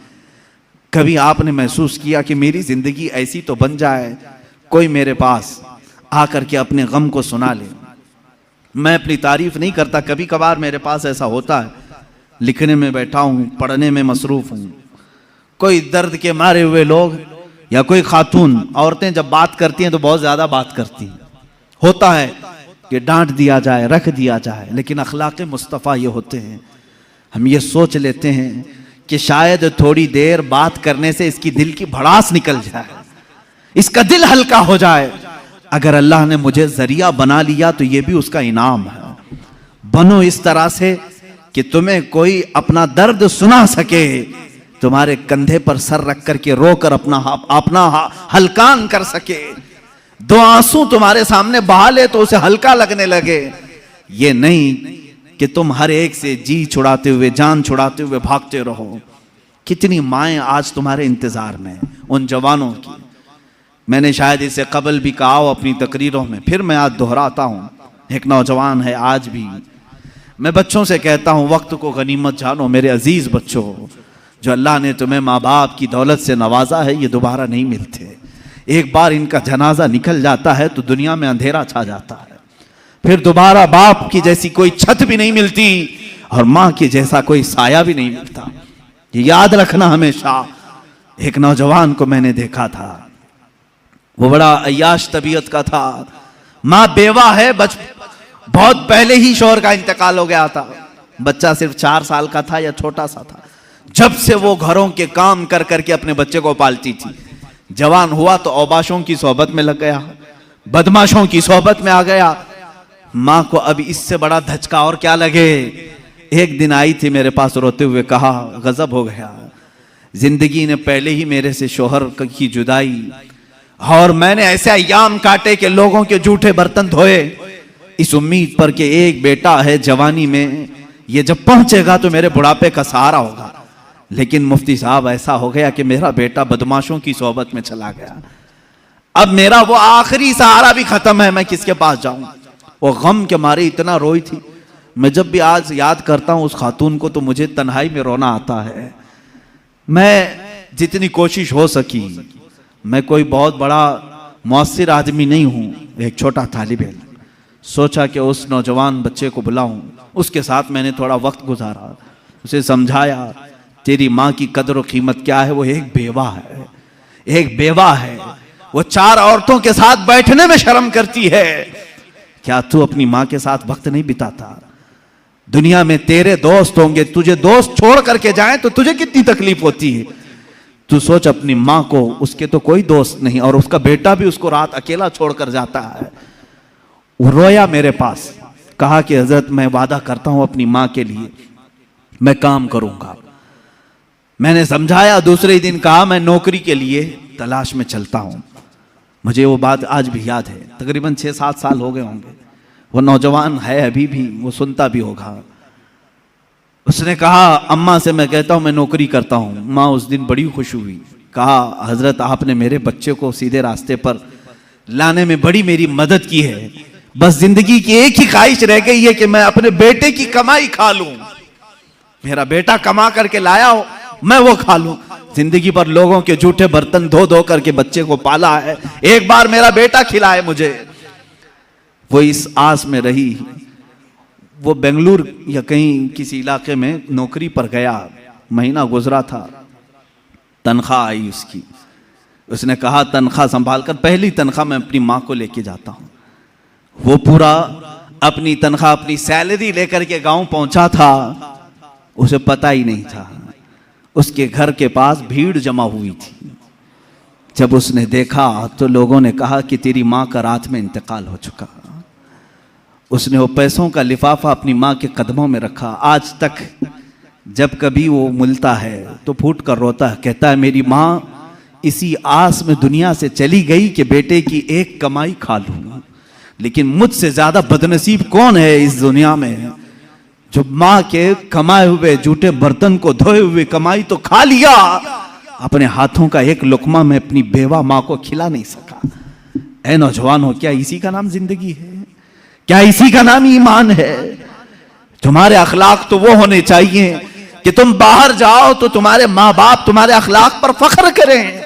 [SPEAKER 1] कभी आपने महसूस किया कि मेरी जिंदगी ऐसी तो बन जाए, कोई मेरे पास आकर के अपने गम को सुना ले? मैं अपनी तारीफ नहीं करता, कभी कभार मेरे पास ऐसा होता है, लिखने में बैठा हूं, पढ़ने में मसरूफ हूं, कोई दर्द के मारे हुए लोग या कोई खातून, औरतें जब बात करती हैं तो बहुत ज्यादा बात करती हैं। होता है कि डांट दिया जाए, रख दिया जाए, लेकिन अखलाक मुस्तफ़ा ये होते हैं, हम ये सोच लेते हैं कि शायद थोड़ी देर बात करने से इसकी दिल की भड़ास निकल जाए, इसका दिल हल्का हो जाए। अगर अल्लाह ने मुझे जरिया बना लिया तो ये भी उसका इनाम है। बनो इस तरह से कि तुम्हें कोई अपना दर्द सुना सके, तुम्हारे कंधे पर सर रख करके रोकर अपना हल्कान कर सके, 2 आंसू तुम्हारे सामने बहा ले तो उसे हल्का लगने लगे। ये नहीं कि तुम हर एक से जी छुड़ाते हुए, जान छुड़ाते हुए भागते रहो। कितनी माएँ आज तुम्हारे इंतजार में, उन जवानों की। मैंने शायद इससे कबल भी कहा हो अपनी तकरीरों में, फिर मैं आज दोहराता हूँ। एक नौजवान है, आज भी मैं बच्चों से कहता हूँ वक्त को गनीमत जानो। मेरे अजीज बच्चों, जो अल्लाह ने तुम्हें माँ बाप की दौलत से नवाजा है, ये दोबारा नहीं मिलते। एक बार इनका जनाजा निकल जाता है तो दुनिया में अंधेरा छा जाता है, फिर दोबारा बाप की जैसी कोई छत भी नहीं मिलती। और माँ के जैसा कोई साया भी नहीं मिलता। ये याद रखना हमेशा। एक नौजवान को मैंने देखा था, वो बड़ा अय्याश तबीयत का था, माँ बेवा है, बहुत पहले ही शौहर का इंतकाल हो गया था, बच्चा सिर्फ 4 साल का था या छोटा सा था। जब से वो घरों के काम कर करके अपने बच्चे को पालती थी, जवान हुआ तो औबाशों की सोहबत में लग गया, बदमाशों की सोहबत में आ गया। माँ को अब इससे बड़ा धचका और क्या लगे। एक दिन आई थी मेरे पास रोते हुए, कहा गजब हो गया, जिंदगी ने पहले ही मेरे से शौहर की जुदाई, और मैंने ऐसे अय्याम काटे कि लोगों के जूठे बर्तन धोए इस उम्मीद पर कि एक बेटा है जवानी में, ये जब पहुंचेगा तो मेरे बुढ़ापे का सहारा होगा। लेकिन मुफ्ती साहब ऐसा हो गया कि मेरा बेटा बदमाशों की सोहबत में चला गया। अब मेरा वो आखिरी सहारा भी खत्म है, मैं किसके पास जाऊं। वो गम के मारे इतना रोई थी। मैं जब भी आज याद करता हूं उस खातून को तो मुझे तन्हाई में रोना आता है। मैं जितनी कोशिश हो सकी, मैं कोई बहुत बड़ा मौसर आदमी नहीं हूं, एक छोटा तालिब इल्म, सोचा कि उस नौजवान बच्चे को बुलाऊं। उसके साथ मैंने थोड़ा वक्त गुजारा, उसे समझाया तेरी माँ की कदर और कीमत क्या है। वो एक बेवा है, एक बेवा है, वो 4 औरतों के साथ बैठने में शर्म करती है। क्या तू अपनी माँ के साथ वक्त नहीं बिताता? दुनिया में तेरे दोस्त होंगे, तुझे दोस्त छोड़ करके जाएं तो तुझे कितनी तकलीफ होती है। तू सोच अपनी माँ को, उसके तो कोई दोस्त नहीं, और उसका बेटा भी उसको रात अकेला छोड़कर जाता है। वो रोया मेरे पास, कहा कि हजरत मैं वादा करता हूं अपनी माँ के लिए मैं काम करूंगा। मैंने समझाया, दूसरे दिन कहा मैं नौकरी के लिए तलाश में चलता हूं। मुझे वो बात आज भी याद है, तकरीबन 6-7 साल हो गए होंगे। वो नौजवान है अभी भी, वो सुनता भी होगा। उसने कहा अम्मा से मैं कहता हूं मैं नौकरी करता हूं। माँ उस दिन बड़ी खुश हुई, कहा हजरत आपने मेरे बच्चे को सीधे रास्ते पर लाने में बड़ी मेरी मदद की है। बस जिंदगी की एक ही ख्वाहिश रह गई है कि मैं अपने बेटे की कमाई खा लूं। मेरा बेटा कमा करके लाया हो, मैं वो खा लूं। जिंदगी भर लोगों के जूठे बर्तन धो धो करके बच्चे को पाला है, एक बार मेरा बेटा खिलाए मुझे। वो इस आस में रही। वो बेंगलुरु या कहीं किसी इलाके में नौकरी पर गया, महीना गुजरा था, तनख्वाह आई उसकी। उसने कहा तनख्वाह संभाल कर, पहली तनख्वाह मैं अपनी माँ को लेके जाता हूँ। वो पूरा अपनी तनख्वाह, अपनी सैलरी लेकर के गांव पहुंचा था, उसे पता ही नहीं था। उसके घर के पास भीड़ जमा हुई थी। जब उसने देखा तो लोगों ने कहा कि तेरी माँ का रात में इंतकाल हो चुका। उसने वो पैसों का लिफाफा अपनी माँ के कदमों में रखा। आज तक जब कभी वो मिलता है तो फूट कर रोता है, कहता है मेरी माँ इसी आस में दुनिया से चली गई कि बेटे की एक कमाई खा लूं। लेकिन मुझसे ज्यादा बदनसीब कौन है इस दुनिया में, जो माँ के कमाए हुए जूठे बर्तन को धोए हुए कमाई तो खा लिया, अपने हाथों का एक लुकमा में अपनी बेवा माँ को खिला नहीं सका। ऐ नौजवान हो, क्या इसी का नाम जिंदगी है? क्या इसी का नाम ईमान है? तुम्हारे अखलाक तो वो होने चाहिए कि तुम बाहर जाओ तो तुम्हारे माँ बाप तुम्हारे अखलाक पर फख्र करें।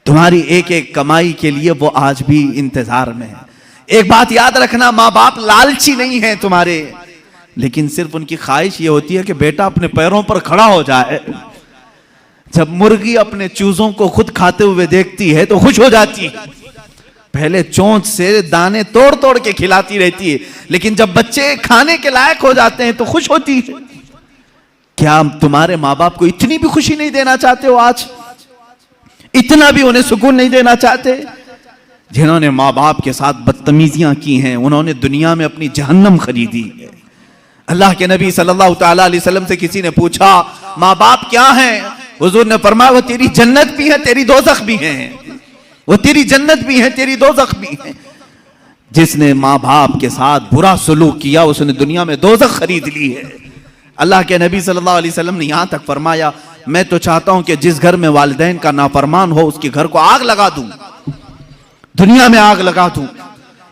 [SPEAKER 1] तुम्हारी एक एक कमाई के लिए वो आज भी इंतजार में है। एक बात याद रखना, माँ बाप लालची नहीं है तुम्हारे, लेकिन सिर्फ उनकी ख्वाहिश ये होती है कि बेटा अपने पैरों पर खड़ा हो जाए। जब मुर्गी अपने चूजों को खुद खाते हुए देखती है तो खुश हो जाती है। पहले चोंच से दाने तोड़ तोड़ के खिलाती रहती है, लेकिन जब बच्चे खाने के लायक हो जाते हैं तो खुश होती है। क्या तुम्हारे माँ बाप को इतनी भी खुशी नहीं देना चाहते हो? आज इतना भी उन्हें सुकून नहीं देना चाहते? जिन्होंने माँ बाप के साथ बदतमीजियां की हैं, उन्होंने दुनिया में अपनी जहन्नम खरीदी है। अल्लाह के नबी सल्लल्लाहु तआला अलैहि वसल्लम से किसी ने पूछा माँ बाप क्या हैं? हुजूर ने फरमाया वो तेरी जन्नत भी है, तेरी दोज़ख भी है। वो तेरी जन्नत भी है, तेरी दोज़ख भी है। जिसने माँ बाप के साथ बुरा सलूक किया उसने दुनिया में दोज़ख खरीद ली है। अल्लाह के नबी सल्लल्लाहु अलैहि वसल्लम ने यहाँ तक फरमाया, मैं तो चाहता हूं कि जिस घर में वालिदैन का नाफरमान हो उसके घर को आग लगा दूं, दुनिया में आग लगा दूं।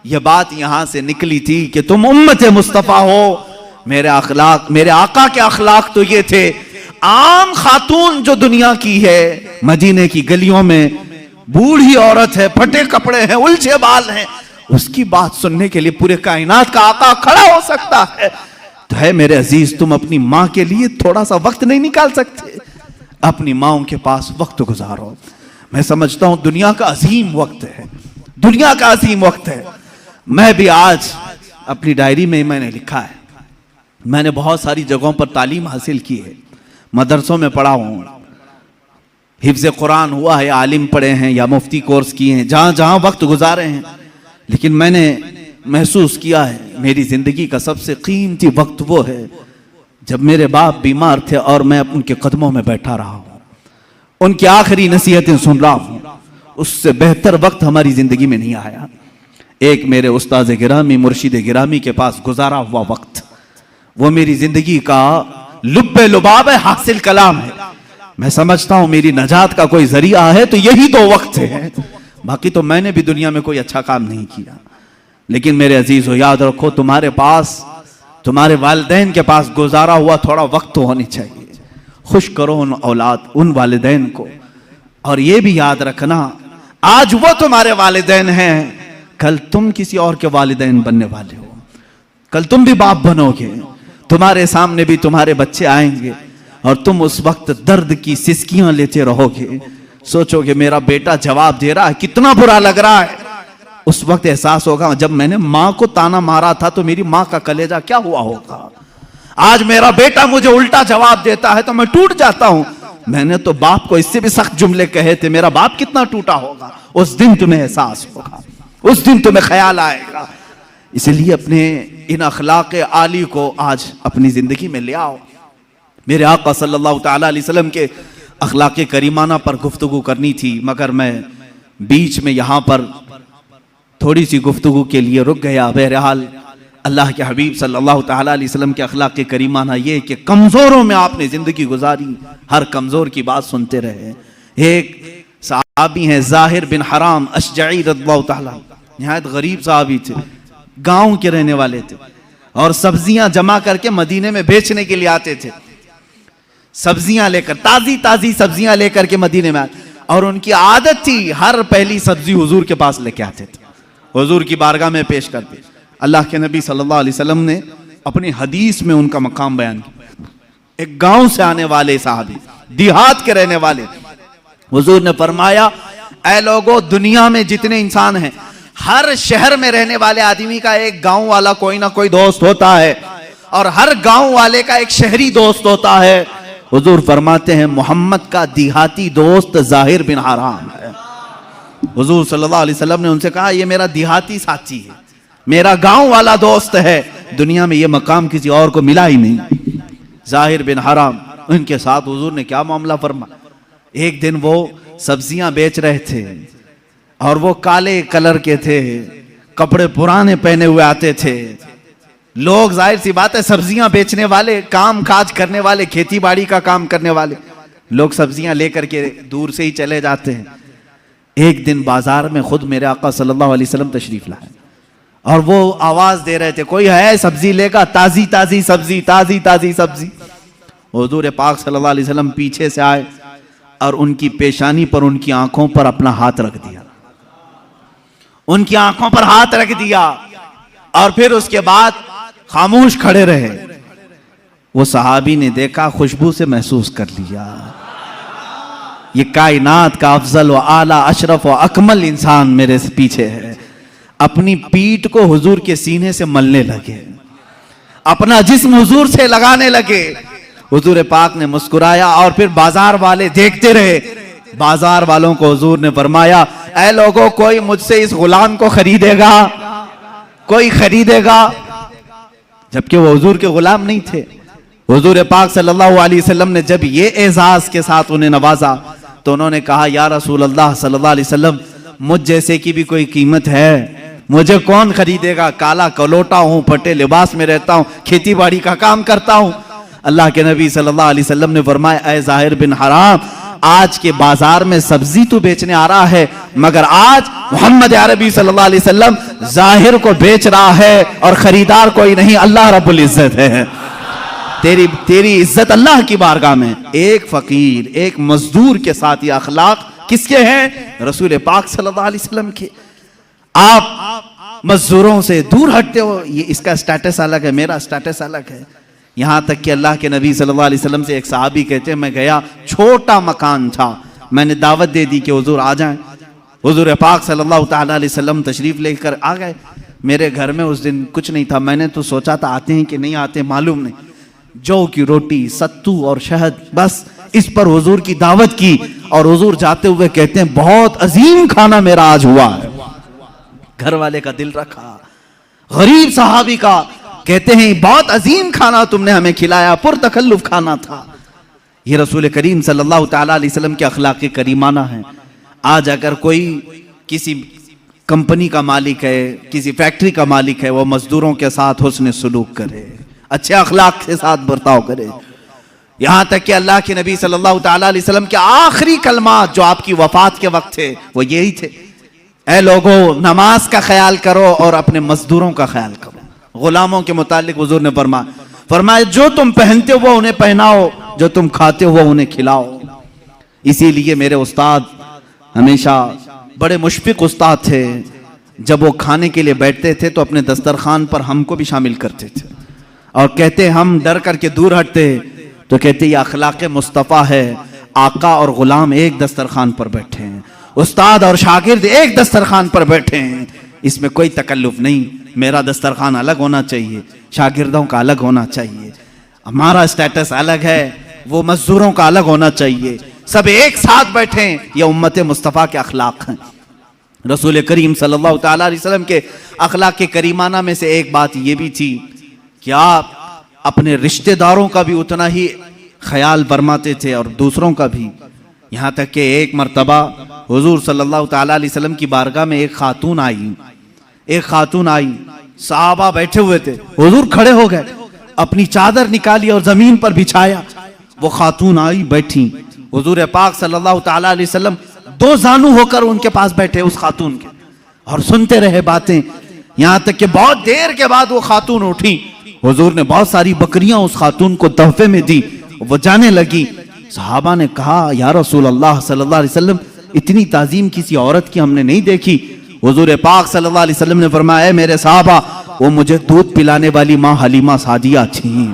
[SPEAKER 1] यह बात यहां से निकली थी कि तुम उम्मत मुस्तफा हो। मेरे अखलाक, मेरे आका के अखलाक तो ये थे। आम खातून जो दुनिया की है, मदीने की गलियों में बूढ़ी औरत है, फटे कपड़े हैं, उलझे बाल हैं, उसकी बात सुनने के लिए पूरे कायनात का आका खड़ा हो सकता है। है मेरे अजीज, तुम अपनी माँ के लिए थोड़ा सा वक्त नहीं निकाल सकते? अपनी माओं के पास वक्त गुजारो। मैं समझता हूं दुनिया का अजीम वक्त है, दुनिया का अजीम वक्त है। मैं भी आज अपनी डायरी में मैंने लिखा है, मैंने बहुत सारी जगहों पर तालीम हासिल की है, मदरसों में पढ़ा हूं, हिफ्ज़ कुरान हुआ है, आलिम पढ़े हैं या मुफ्ती कोर्स किए हैं, जहां जहां वक्त गुजारे हैं। लेकिन मैंने महसूस किया है मेरी जिंदगी का सबसे कीमती वक्त वो है जब मेरे बाप बीमार थे और मैं उनके कदमों में बैठा रहा हूं, उनकी आखिरी नसीहतें सुन रहा हूं। उससे बेहतर वक्त हमारी जिंदगी में नहीं आया। एक मेरे उस्ताद गिरामी, मुर्शिद गिरामी के पास गुजारा हुआ वक्त, वो मेरी जिंदगी का लुब्बे लुबाब है, हासिल कलाम है। मैं समझता हूं मेरी नजात का कोई जरिया है तो यही दो वक्त है। बाकी तो मैंने भी दुनिया में कोई अच्छा काम नहीं किया। लेकिन मेरे अजीजों, याद रखो, तुम्हारे पास, तुम्हारे वालिदैन के पास गुजारा हुआ थोड़ा वक्त तो होनी चाहिए। खुश करो उन औलाद, उन वालिदैन को। और ये भी याद रखना, आज वो तुम्हारे वालिदैन हैं, कल तुम किसी और के वालिदैन बनने वाले हो। कल तुम भी बाप बनोगे, तुम्हारे सामने भी तुम्हारे बच्चे आएंगे और तुम उस वक्त दर्द की सिसकियां लेते रहोगे। सोचोगे मेरा बेटा जवाब दे रहा है, कितना बुरा लग रहा है। उस वक्त एहसास होगा जब मैंने मां को ताना मारा था तो मेरी मां का कलेजा क्या हुआ होगा। आज मेरा बेटा मुझे उल्टा जवाब देता है तो मैं टूट जाता हूं। मैंने तो बाप को इससे भी सख्त जुमले कहे थे, मेरा बाप कितना टूटा होगा। उस दिन तुम्हें एहसास होगा, उस दिन तुम्हें ख्याल आएगा। इसलिए अपने इन अखलाक आली को आज अपनी जिंदगी में ले आओ। मेरे आका सल्लल्लाहु तआला अलैहि वसल्लम के अखलाक करीमाना पर गुफ्तगू करनी थी, मगर मैं बीच में यहाँ पर थोड़ी सी गुफ्तगू के लिए रुक गया। बहरहाल अल्लाह के हबीब सल्लल्लाहु तआला अलैहि वसल्लम के अखलाक करीमाना ये कि कमज़ोरों में आपने ज़िंदगी गुजारी, हर कमज़ोर की बात सुनते रहे। एक सहाबी हैं ज़ाहिर बिन हराम अशजई रज़ियल्लाहु तआला, निहायत गरीब सहाबी थे, गाँव के रहने वाले थे और सब्जियां जमा करके मदीने में बेचने के लिए आते थे। सब्जियां लेकर, ताजी ताजी सब्जियां लेकर के मदीने में आते, और उनकी आदत थी हर पहली सब्जी हुजूर के पास लेके आते थे, हुजूर की बारगाह में पेश करते। अल्लाह के नबी सल्लल्लाहु अलैहि वसल्लम ने अपनी हदीस में उनका मकाम बयान किया। एक गांव से आने वाले साहबी, देहात के रहने वाले, हुजूर ने फरमाया, ऐ लोगों, दुनिया में जितने इंसान हैं, हर शहर में रहने वाले आदमी का एक गांव वाला कोई ना कोई दोस्त होता है और हर गांव वाले का एक शहरी दोस्त होता है। हुजूर फरमाते हैं मोहम्मद का देहाती दोस्त ज़ाहिर बिन हराम है। हुजूर सल्लल्लाहु अलैहि वसल्लम ने उनसे कहा, ये मेरा देहाती साथी है, मेरा गांव वाला दोस्त है, दुनिया में ये मकाम किसी और को मिला ही नहीं। ज़ाहिर बिन हराम, उनके साथ हुजूर ने क्या मामला फरमाया। एक दिन वो सब्जियां बेच रहे थे और वो काले कलर के थे, कपड़े पुराने पहने हुए आते थे। लोग, जाहिर सी बात है, सब्जियां बेचने वाले, काम काज करने वाले, खेती बाड़ी का काम करने वाले लोग सब्जियां लेकर के दूर से ही चले जाते हैं। एक दिन बाजार में खुद मेरे आका सल्लल्लाहु अलैहि वसल्लम तशरीफ लाए और वो आवाज दे रहे थे, कोई है सब्जी लेगा, ताजी ताजी सब्जी, ताजी ताजी सब्जी। हुजूर पाक सल्लल्लाहु अलैहि वसल्लम पीछे से आए और उनकी पेशानी पर, उनकी आंखों पर अपना हाथ रख दिया, उनकी आंखों पर हाथ रख दिया और फिर उसके बाद खामोश खड़े रहे। वो सहाबी ने देखा, खुशबू से महसूस कर लिया, ये कायनात का अफजल व आला अशरफ व अकमल इंसान मेरे से पीछे है। अपनी पीठ को हुजूर के सीने से मलने लगे, अपना जिस्म हुजूर से लगाने लगे। हुजूर पाक ने मुस्कुराया और फिर बाजार वाले देखते रहे। बाजार वालों को हुजूर ने फरमाया, ऐ लोगों, कोई मुझसे इस गुलाम को खरीदेगा, कोई खरीदेगा? जबकि वो हुजूर के गुलाम नहीं थे। हुजूर पाक सल्लल्लाहु अलैहि वसल्लम ने जब ये एजाज के साथ उन्हें नवाजा तो उन्होंने कहा, या रसूल अल्लाह सल्लल्लाहु अलैहि वसल्लम, मुझ जैसे की भी कोई कीमत है, मुझे कौन खरीदेगा? काला कलोटा हूं, फटे लिबास में रहता हूं, खेती बाड़ी का काम करता हूं। अल्लाह के नबी सल्लल्लाहु अलैहि वसल्लम ने फरमाया, ऐ ज़ाहिर बिन हराम, आज के बाजार में सब्जी तो बेचने आ रहा है, मगर आज मोहम्मद अरबी सल्लल्लाहु अलैहि वसल्लम ज़ाहिर को बेच रहा है और खरीदार कोई नहीं, अल्लाह रब्बुल इज्जत है। तेरी इज्जत अल्लाह की बारगाह में। एक फकीर, एक मजदूर के साथ ये अखलाक किसके हैं? रसूल पाक सल्लल्लाहु अलैहि वसल्लम के। आप मजदूरों से दूर हटते हो, ये इसका स्टेटस अलग है, मेरा स्टेटस अलग है। यहाँ तक कि अल्लाह के नबी सल्लल्लाहु अलैहि वसल्लम से एक सहाबी कहते हैं, मैं गया, छोटा मकान था, मैंने दावत दे दी कि हुजूर आ जाएं। हुजूर पाक सल्लल्लाहु ताला अलैहि वसल्लम तशरीफ़ लेकर आ गए। मेरे घर में उस दिन कुछ नहीं था, मैंने तो सोचा था आते हैं कि नहीं आते मालूम नहीं। जौ की रोटी, सत्तू और शहद, बस इस पर हुजूर की दावत की। और हुजूर जाते हुए कहते हैं, बहुत अजीम खाना मेरा आज हुआ है। घर वाले का दिल रखा, गरीब सहाबी का, कहते हैं बहुत अजीम खाना तुमने हमें खिलाया, पुरतकल्लुफ खाना था। ये रसूल करीम सल्लल्लाहु ताला अलैहि वसल्लम के अखलाक करीमाना है। आज अगर कोई किसी कंपनी का मालिक है, किसी फैक्ट्री का मालिक है, वो मजदूरों के साथ हुस्न सुलूक करे, अच्छे अखलाक के साथ बर्ताव करे। यहाँ तक कि अल्लाह के नबी सल्लल्लाहु ताला अलैहि वसल्लम के आखिरी कलमात जो आपकी वफात के वक्त थे वो यही थे, ऐ लोगों नमाज का ख्याल करो और अपने मजदूरों का ख्याल करो। गुलामों के मुतालिक हुजूर ने फरमाया जो तुम पहनते हो वो उन्हें पहनाओ, जो तुम खाते हो वो उन्हें खिलाओ। इसीलिए मेरे उस्ताद हमेशा बड़े मुशफिक उस्ताद थे। जब वो खाने के लिए बैठते थे तो अपने दस्तरखान पर हमको भी शामिल करते थे और कहते हम डर करके दूर हटते तो कहते ये अखलाक मुस्तफ़ा है, आका और गुलाम एक दस्तरखान पर बैठे हैं, उस्ताद और शागिर्द एक दस्तरखान पर बैठे हैं, इसमें कोई तकल्लुफ नहीं। मेरा दस्तरखान अलग होना चाहिए, शागिर्दों का अलग होना चाहिए, हमारा स्टेटस अलग है, वो मजदूरों का अलग होना चाहिए, सब एक साथ बैठे। ये उम्मत मुस्तफ़ा के अखलाक हैं। रसूल करीम सल्लल्लाहु ताला अलैहि वसल्लम के अखलाक के करीमाना में से एक बात ये भी थी कि आप अपने रिश्तेदारों का भी उतना ही ख्याल फरमाते थे और दूसरों का भी। यहाँ तक कि एक मर्तबा हुजूर सल्लल्लाहु ताला अलैहि वसल्लम की बारगाह में एक खातून आई, सहाबा बैठे हुए थे, हुजूर खड़े हो गए, अपनी चादर निकाली और जमीन पर बिछाया। वो खातून आई, बैठी, हुजूर पाक सल्लल्लाहु ताला अलैहि वसल्लम दो जानू होकर उनके पास बैठे उस खातून के और सुनते रहे बातें। यहाँ तक कि बहुत देर के बाद वो खातून उठी, हुजूर ने बहुत सारी बकरियां उस खातून को तोहफे में दी, वो जाने लगी। सहाबा ने कहा या रसूल अल्लाह सल्लल्लाहु अलैहि वसल्लम, इतनी ताजीम किसी औरत की हमने नहीं देखी। हुजूर पाक सल्लल्लाहु अलैहि वसल्लम ने फरमाया, मेरे साहबा, वो मुझे दूध पिलाने वाली माँ हलीमा सादिया थी,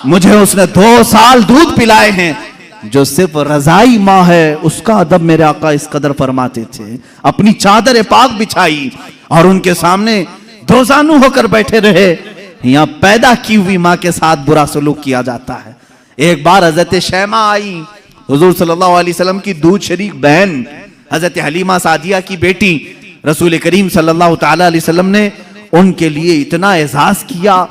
[SPEAKER 1] मुझे उसने 2 साल दूध पिलाए हैं। जो सिर्फ रजाई माँ है उसका अदब मेरे आका इस कदर फरमाते थे। अपनी चादर पाक बिछाई और उनके सामने दो जानू होकर बैठे रहे। यहाँ पैदा की हुई माँ के साथ बुरा सलूक किया जाता है। एक बार हजरत शैमा आई, हुजूर सल्लल्लाहु अलैहि वसल्लम की दूध शरीक बहन, हजरत हलीमा सादिया की बेटी। रसूल करीम सल्लल्लाहु ताला अलैहि वसल्लम ने उनके लिए इतना एजाज किया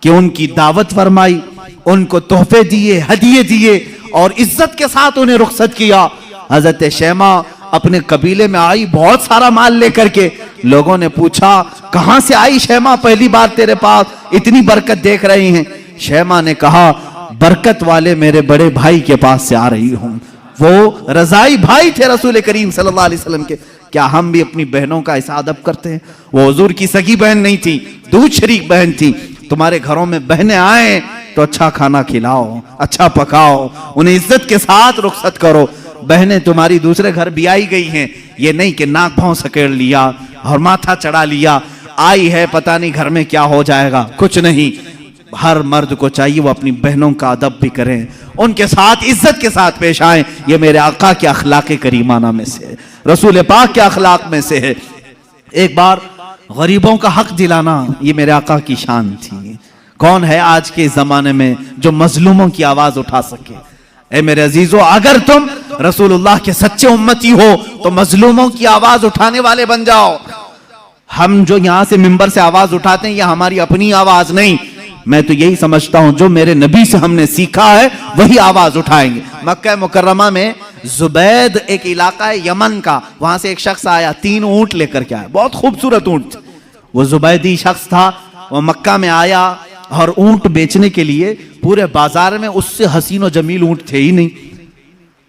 [SPEAKER 1] कि उनकी दावत फरमाई, उनको तोहफे दिए, हदिये दिए और इज्जत के साथ उन्हें रुखसत किया। हजरत शैमा अपने कबीले में आई बहुत सारा माल लेकर के। लोगों ने पूछा, कहां से आई शैमा, पहली बार तेरे पास, इतनी बरकत देख रही हैं। शैमा ने कहा, बरकत वाले मेरे बड़े भाई के पास से आ रही हूं। वो रजाई भाई थे रसूल करीम सल्लल्लाहु अलैहि वसल्लम के। क्या हम भी अपनी बहनों का ऐसा अदब करते हैं? वो हुजूर की सगी बहन नहीं थी, दूध शरीक बहन थी। तुम्हारे घरों में बहनें आए तो अच्छा खाना खिलाओ, अच्छा पकाओ, उन्हें इज्जत के साथ रुखसत करो। बहनें तुम्हारी दूसरे घर भी आई गई हैं, ये नहीं कि नाक भाव सकेड़ लिया और माथा चढ़ा लिया, आई है पता नहीं घर में क्या हो जाएगा, कुछ नहीं। हर मर्द को चाहिए वो अपनी बहनों का अदब भी करें, उनके साथ इज्जत के साथ पेश आए। ये मेरे आका के अखलाक करीमाना में से है, रसूल पाक के अखलाक में से है। एक बार गरीबों का हक दिलाना ये मेरे आका की शान थी। कौन है आज के जमाने में जो मजलूमों की आवाज उठा सके? ए मेरे अजीजों, अगर तुम रसूलुल्लाह के सच्चे उम्मती हो तो मजलूमों की आवाज उठाने वाले बन जाओ। हम जो यहां से मिंबर से आवाज उठाते हैं, यह हमारी अपनी आवाज नहीं। मैं तो यही समझता हूं जो मेरे नबी से हमने सीखा है वही आवाज उठाएंगे। मक्का मुकर्रमा में जुबैद एक इलाका है यमन का, वहां से एक शख्स आया, 3 ऊंट लेकर के आया, बहुत खूबसूरत ऊंट। वो जुबैदी शख्स था, वो मक्का में आया और ऊंट बेचने के लिए पूरे बाजार में उससे हसीन और जमील ऊंट थे ही नहीं।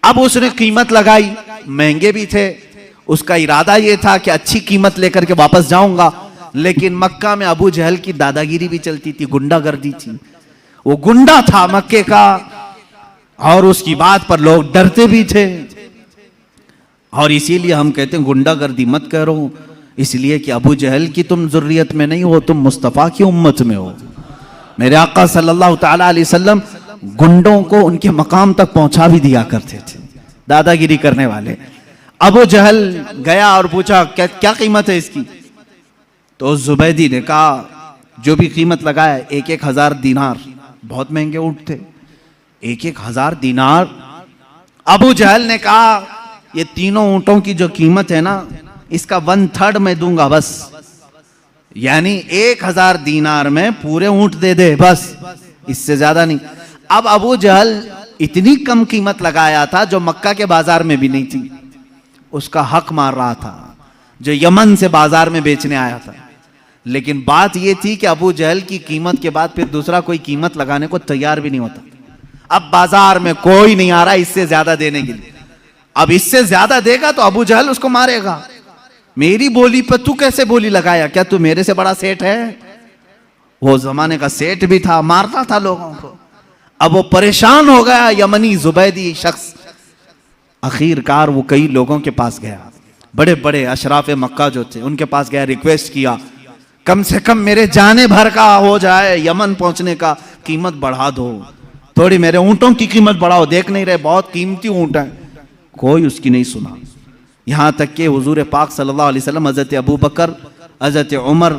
[SPEAKER 1] अब उसने कीमत लगाई, महंगे भी थे। उसका इरादा यह था कि अच्छी कीमत लेकर के वापस जाऊंगा, लेकिन मक्का में अबू जहल की दादागिरी भी चलती थी, गुंडागर्दी थी। वो गुंडा था मक्के का और उसकी बात पर लोग डरते भी थे। और इसीलिए हम कहते हैं गुंडागर्दी मत करो, इसलिए कि अबू जहल की तुम जुर्रियत में नहीं हो, तुम मुस्तफ़ा की उम्मत में हो। मेरे आका सल्लल्लाहु ताला अलैहि वसल्लम गुंडों को उनके मकाम तक पहुंचा भी दिया करते थे, दादागिरी करने वाले। अबू जहल गया और पूछा क्या क्या कीमत है इसकी? तो जुबैदी ने कहा जो भी कीमत लगाया 1,000 दीनार, बहुत महंगे ऊंट थे, 1,000 दीनार। अबू जहल ने कहा ये तीनों ऊंटों की जो कीमत है ना, इसका 1/3 मैं दूंगा बस, यानी 1,000 दीनार में पूरे ऊंट दे दे बस, इससे ज्यादा नहीं। अब अबू जहल इतनी कम कीमत लगाया था जो मक्का के बाजार में भी नहीं थी, उसका हक मार रहा था जो यमन से बाजार में बेचने आया था। लेकिन बात यह थी कि अबू जहल की कीमत के बाद फिर दूसरा कोई कीमत लगाने को तैयार भी नहीं होता। अब बाजार में कोई नहीं आ रहा इससे ज्यादा देने के लिए, अब इससे ज्यादा देगा तो अबू जहल उसको मारेगा। मेरी बोली पर तू कैसे बोली लगाया, क्या तू मेरे से बड़ा सेठ है? वो जमाने का सेठ भी था, मारता था लोगों को। अब वो परेशान हो गया यमनी जुबैदी शख्स। आखिरकार वो कई लोगों के पास गया, बड़े बड़े अशराफ मक्का जो थे उनके पास गया, रिक्वेस्ट किया कम से कम मेरे जाने भर का हो जाए, यमन पहुंचने का कीमत बढ़ा दो, थोड़ी मेरे ऊंटों की कीमत बढ़ाओ, देख नहीं रहे बहुत कीमती ऊंट है। कोई उसकी नहीं सुना। यहां तक कि हुजूर पाक सल्लल्लाहु अलैहि वसल्लम हजरत अबू बकर, हजरत उमर,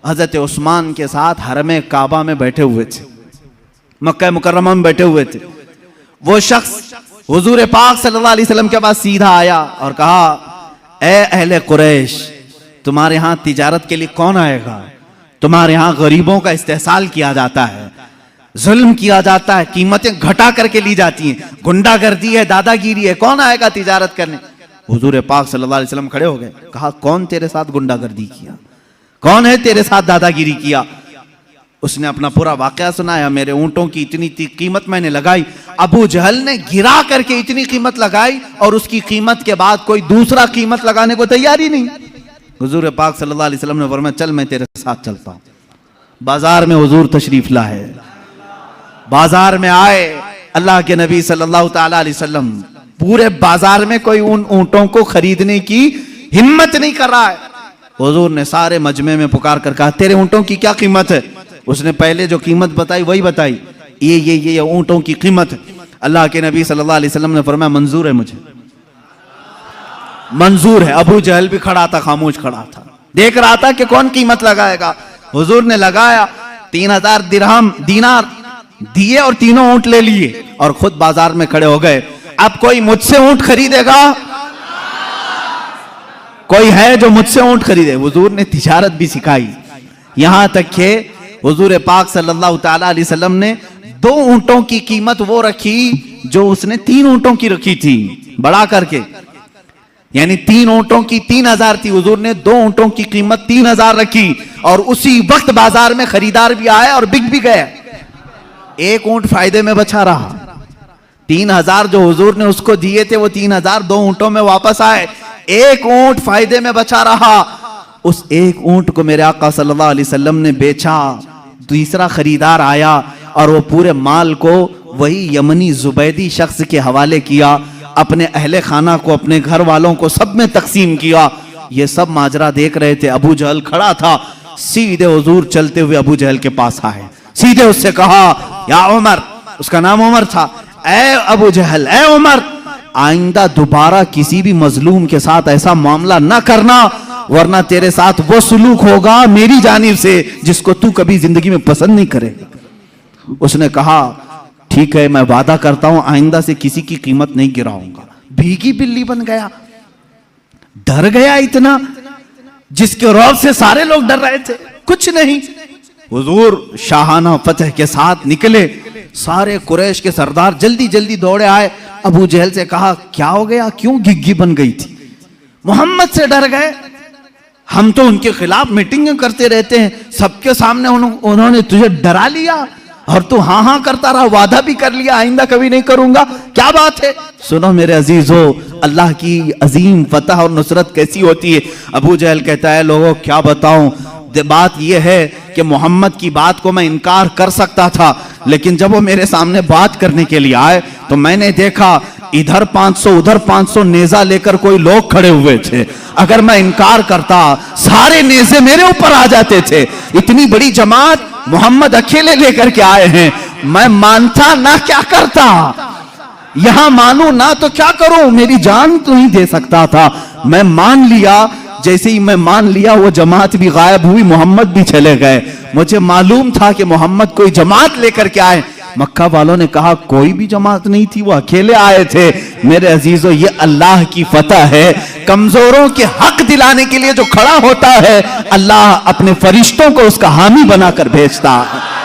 [SPEAKER 1] हजरत उस्मान के साथ हरम काबा में बैठे हुए थे, मक्का मुकर्रमा में बैठे हुए थे। वो शख्स हुजूर पाक सल्लल्लाहु अलैहि वसल्लम के पास सीधा आया और कहा ए अहले कुरैश, तुम्हारे यहां तिजारत के लिए कौन आएगा? तुम्हारे यहां गरीबों का इस्तेहसाल किया जाता है, जुल्म किया जाता है, कीमतें घटा करके ली जाती हैं, गुंडागर्दी है, दादागिरी है, कौन आएगा तिजारत करने? हुजूर पाक सल्लल्लाहु अलैहि वसल्लम खड़े हो गए, कहा कौन तेरे साथ गुंडागर्दी किया, कौन है तेरे साथ दादागिरी किया? उसने अपना पूरा वाकया सुनाया, मेरे ऊंटों की इतनी कीमत मैंने लगाई, अबू जहल ने गिरा करके इतनी कीमत लगाई और उसकी कीमत के बाद कोई दूसरा कीमत लगाने को तैयार ही नहीं। हुजूर पाक सल्लल्लाहु अलैहि वसल्लम ने फरमाया चल मैं तेरे साथ चलता हूं। बाजार में हुजूर तशरीफ लाए, बाजार में आए अल्लाह के नबी सल्लल्लाहु ताला अलैहि वसल्लम, पूरे बाजार में कोई उन ऊंटों को खरीदने की हिम्मत नहीं कर रहा है। हुजूर ने सारे मजमे में पुकार कर कहा तेरे ऊंटों की क्या कीमत है? उसने पहले जो कीमत बताई वही बताई, ये ऊंटों की कीमत है। अल्लाह के नबी सल्लल्लाहु अलैहि वसल्लम ने फरमाया मंजूर है, मुझे मंजूर है। अबू जहल भी खड़ा था, खामोश खड़ा था, देख रहा था कि कौन कीमत लगाएगा। हुजूर ने लगाया, 3,000 दिरहम दीनार दिए और तीनों ऊंट ले लिए और खुद बाजार में खड़े हो गए। अब कोई मुझसे ऊंट खरीदेगा? कोई है जो मुझसे ऊंट खरीदे? हुजूर ने तिजारत भी सिखाई, यहां तक कि हुजूर पाक सल्लल्लाहु ताला अलैहि वसल्लम ने 2 ऊंटों की कीमत वो रखी जो उसने 3 ऊंटों की रखी थी, बढ़ा करके, यानी 3 ऊंटों की 3,000 थी, हुजूर ने 2 ऊंटों की कीमत 3,000 रखी और उसी वक्त बाजार में खरीदार भी आए और बिक भी गए। एक ऊंट फायदे में बचा रहा। 3,000 जो हुजूर ने उसको दिए थे वो 3,000 2 ऊंटों में वापस आए, एक ऊंट फायदे में बचा रहा। उस एक ऊंट को मेरे आका सल्लल्लाहु अलैहि वसल्लम ने बेचा, दूसरा खरीदार आया और वो पूरे माल को वही यमनी जुबैदी शख्स के हवाले किया, अपने अहले खाना को, अपने घर वालों को सब में तकसीम किया। ये सब माजरा देख रहे थे। अबू जहल खड़ा था, सीधे हुजूर चलते हुए अबू जहल के पास आए, सीधे उससे कहा या उमर, उसका नाम उमर था, ए अबू जहल, ए उमर, आइंदा दोबारा किसी भी मजलूम के साथ ऐसा मामला ना करना, वरना तेरे साथ वो सुलूक होगा मेरी जानिब से जिसको तू कभी जिंदगी में पसंद नहीं करेगा। उसने कहा ठीक है, मैं वादा करता हूं आइंदा से किसी की कीमत नहीं गिराऊंगा। भीगी बिल्ली बन गया, डर गया इतना, जिसके रौब से सारे लोग डर रहे थे, कुछ नहीं। हुजूर शाहाना फतह के साथ निकले, सारे कुरैश के सरदार जल्दी जल्दी दौड़े आए। अबू जहल से कहा क्या हो गया, क्यों घिग्गी बन गई थी? मोहम्मद से डर गए? हम तो उनके खिलाफ मीटिंगें करते रहते हैं, सबके सामने उन्होंने तुझे डरा लिया और तू हाँ हाँ करता रहा, वादा भी कर लिया आइंदा कभी नहीं करूंगा, क्या बात है? सुनो मेरे अजीजों, अल्लाह की अजीम फतह और नुसरत कैसी होती है। अबू जहल कहता है लोगों क्या बताऊं, बात यह है कि मोहम्मद की बात को मैं इनकार कर सकता था, लेकिन जब वो मेरे सामने बात करने के लिए आए तो मैंने देखा इधर 500 उधर 500 नेजा लेकर कोई लोग खड़े हुए थे। अगर मैं इनकार करता सारे नेजे मेरे ऊपर आ जाते थे। इतनी बड़ी जमात मोहम्मद अकेले लेकर के आए हैं, मैं मानता ना क्या करता, यहां मानू ना तो क्या करूं, मेरी जान तो नहीं दे सकता था। मैं मान लिया, जैसे ही मैं मान लिया वो जमात भी गायब हुई, मोहम्मद भी चले गए। मुझे मालूम था कि मोहम्मद कोई जमात लेकर के आए। मक्का वालों ने कहा कोई भी जमात नहीं थी, वो अकेले आए थे। मेरे अजीजों, ये अल्लाह की फतह है। कमजोरों के हक दिलाने के लिए जो खड़ा होता है, अल्लाह अपने फरिश्तों को उसका हामी बनाकर भेजता है।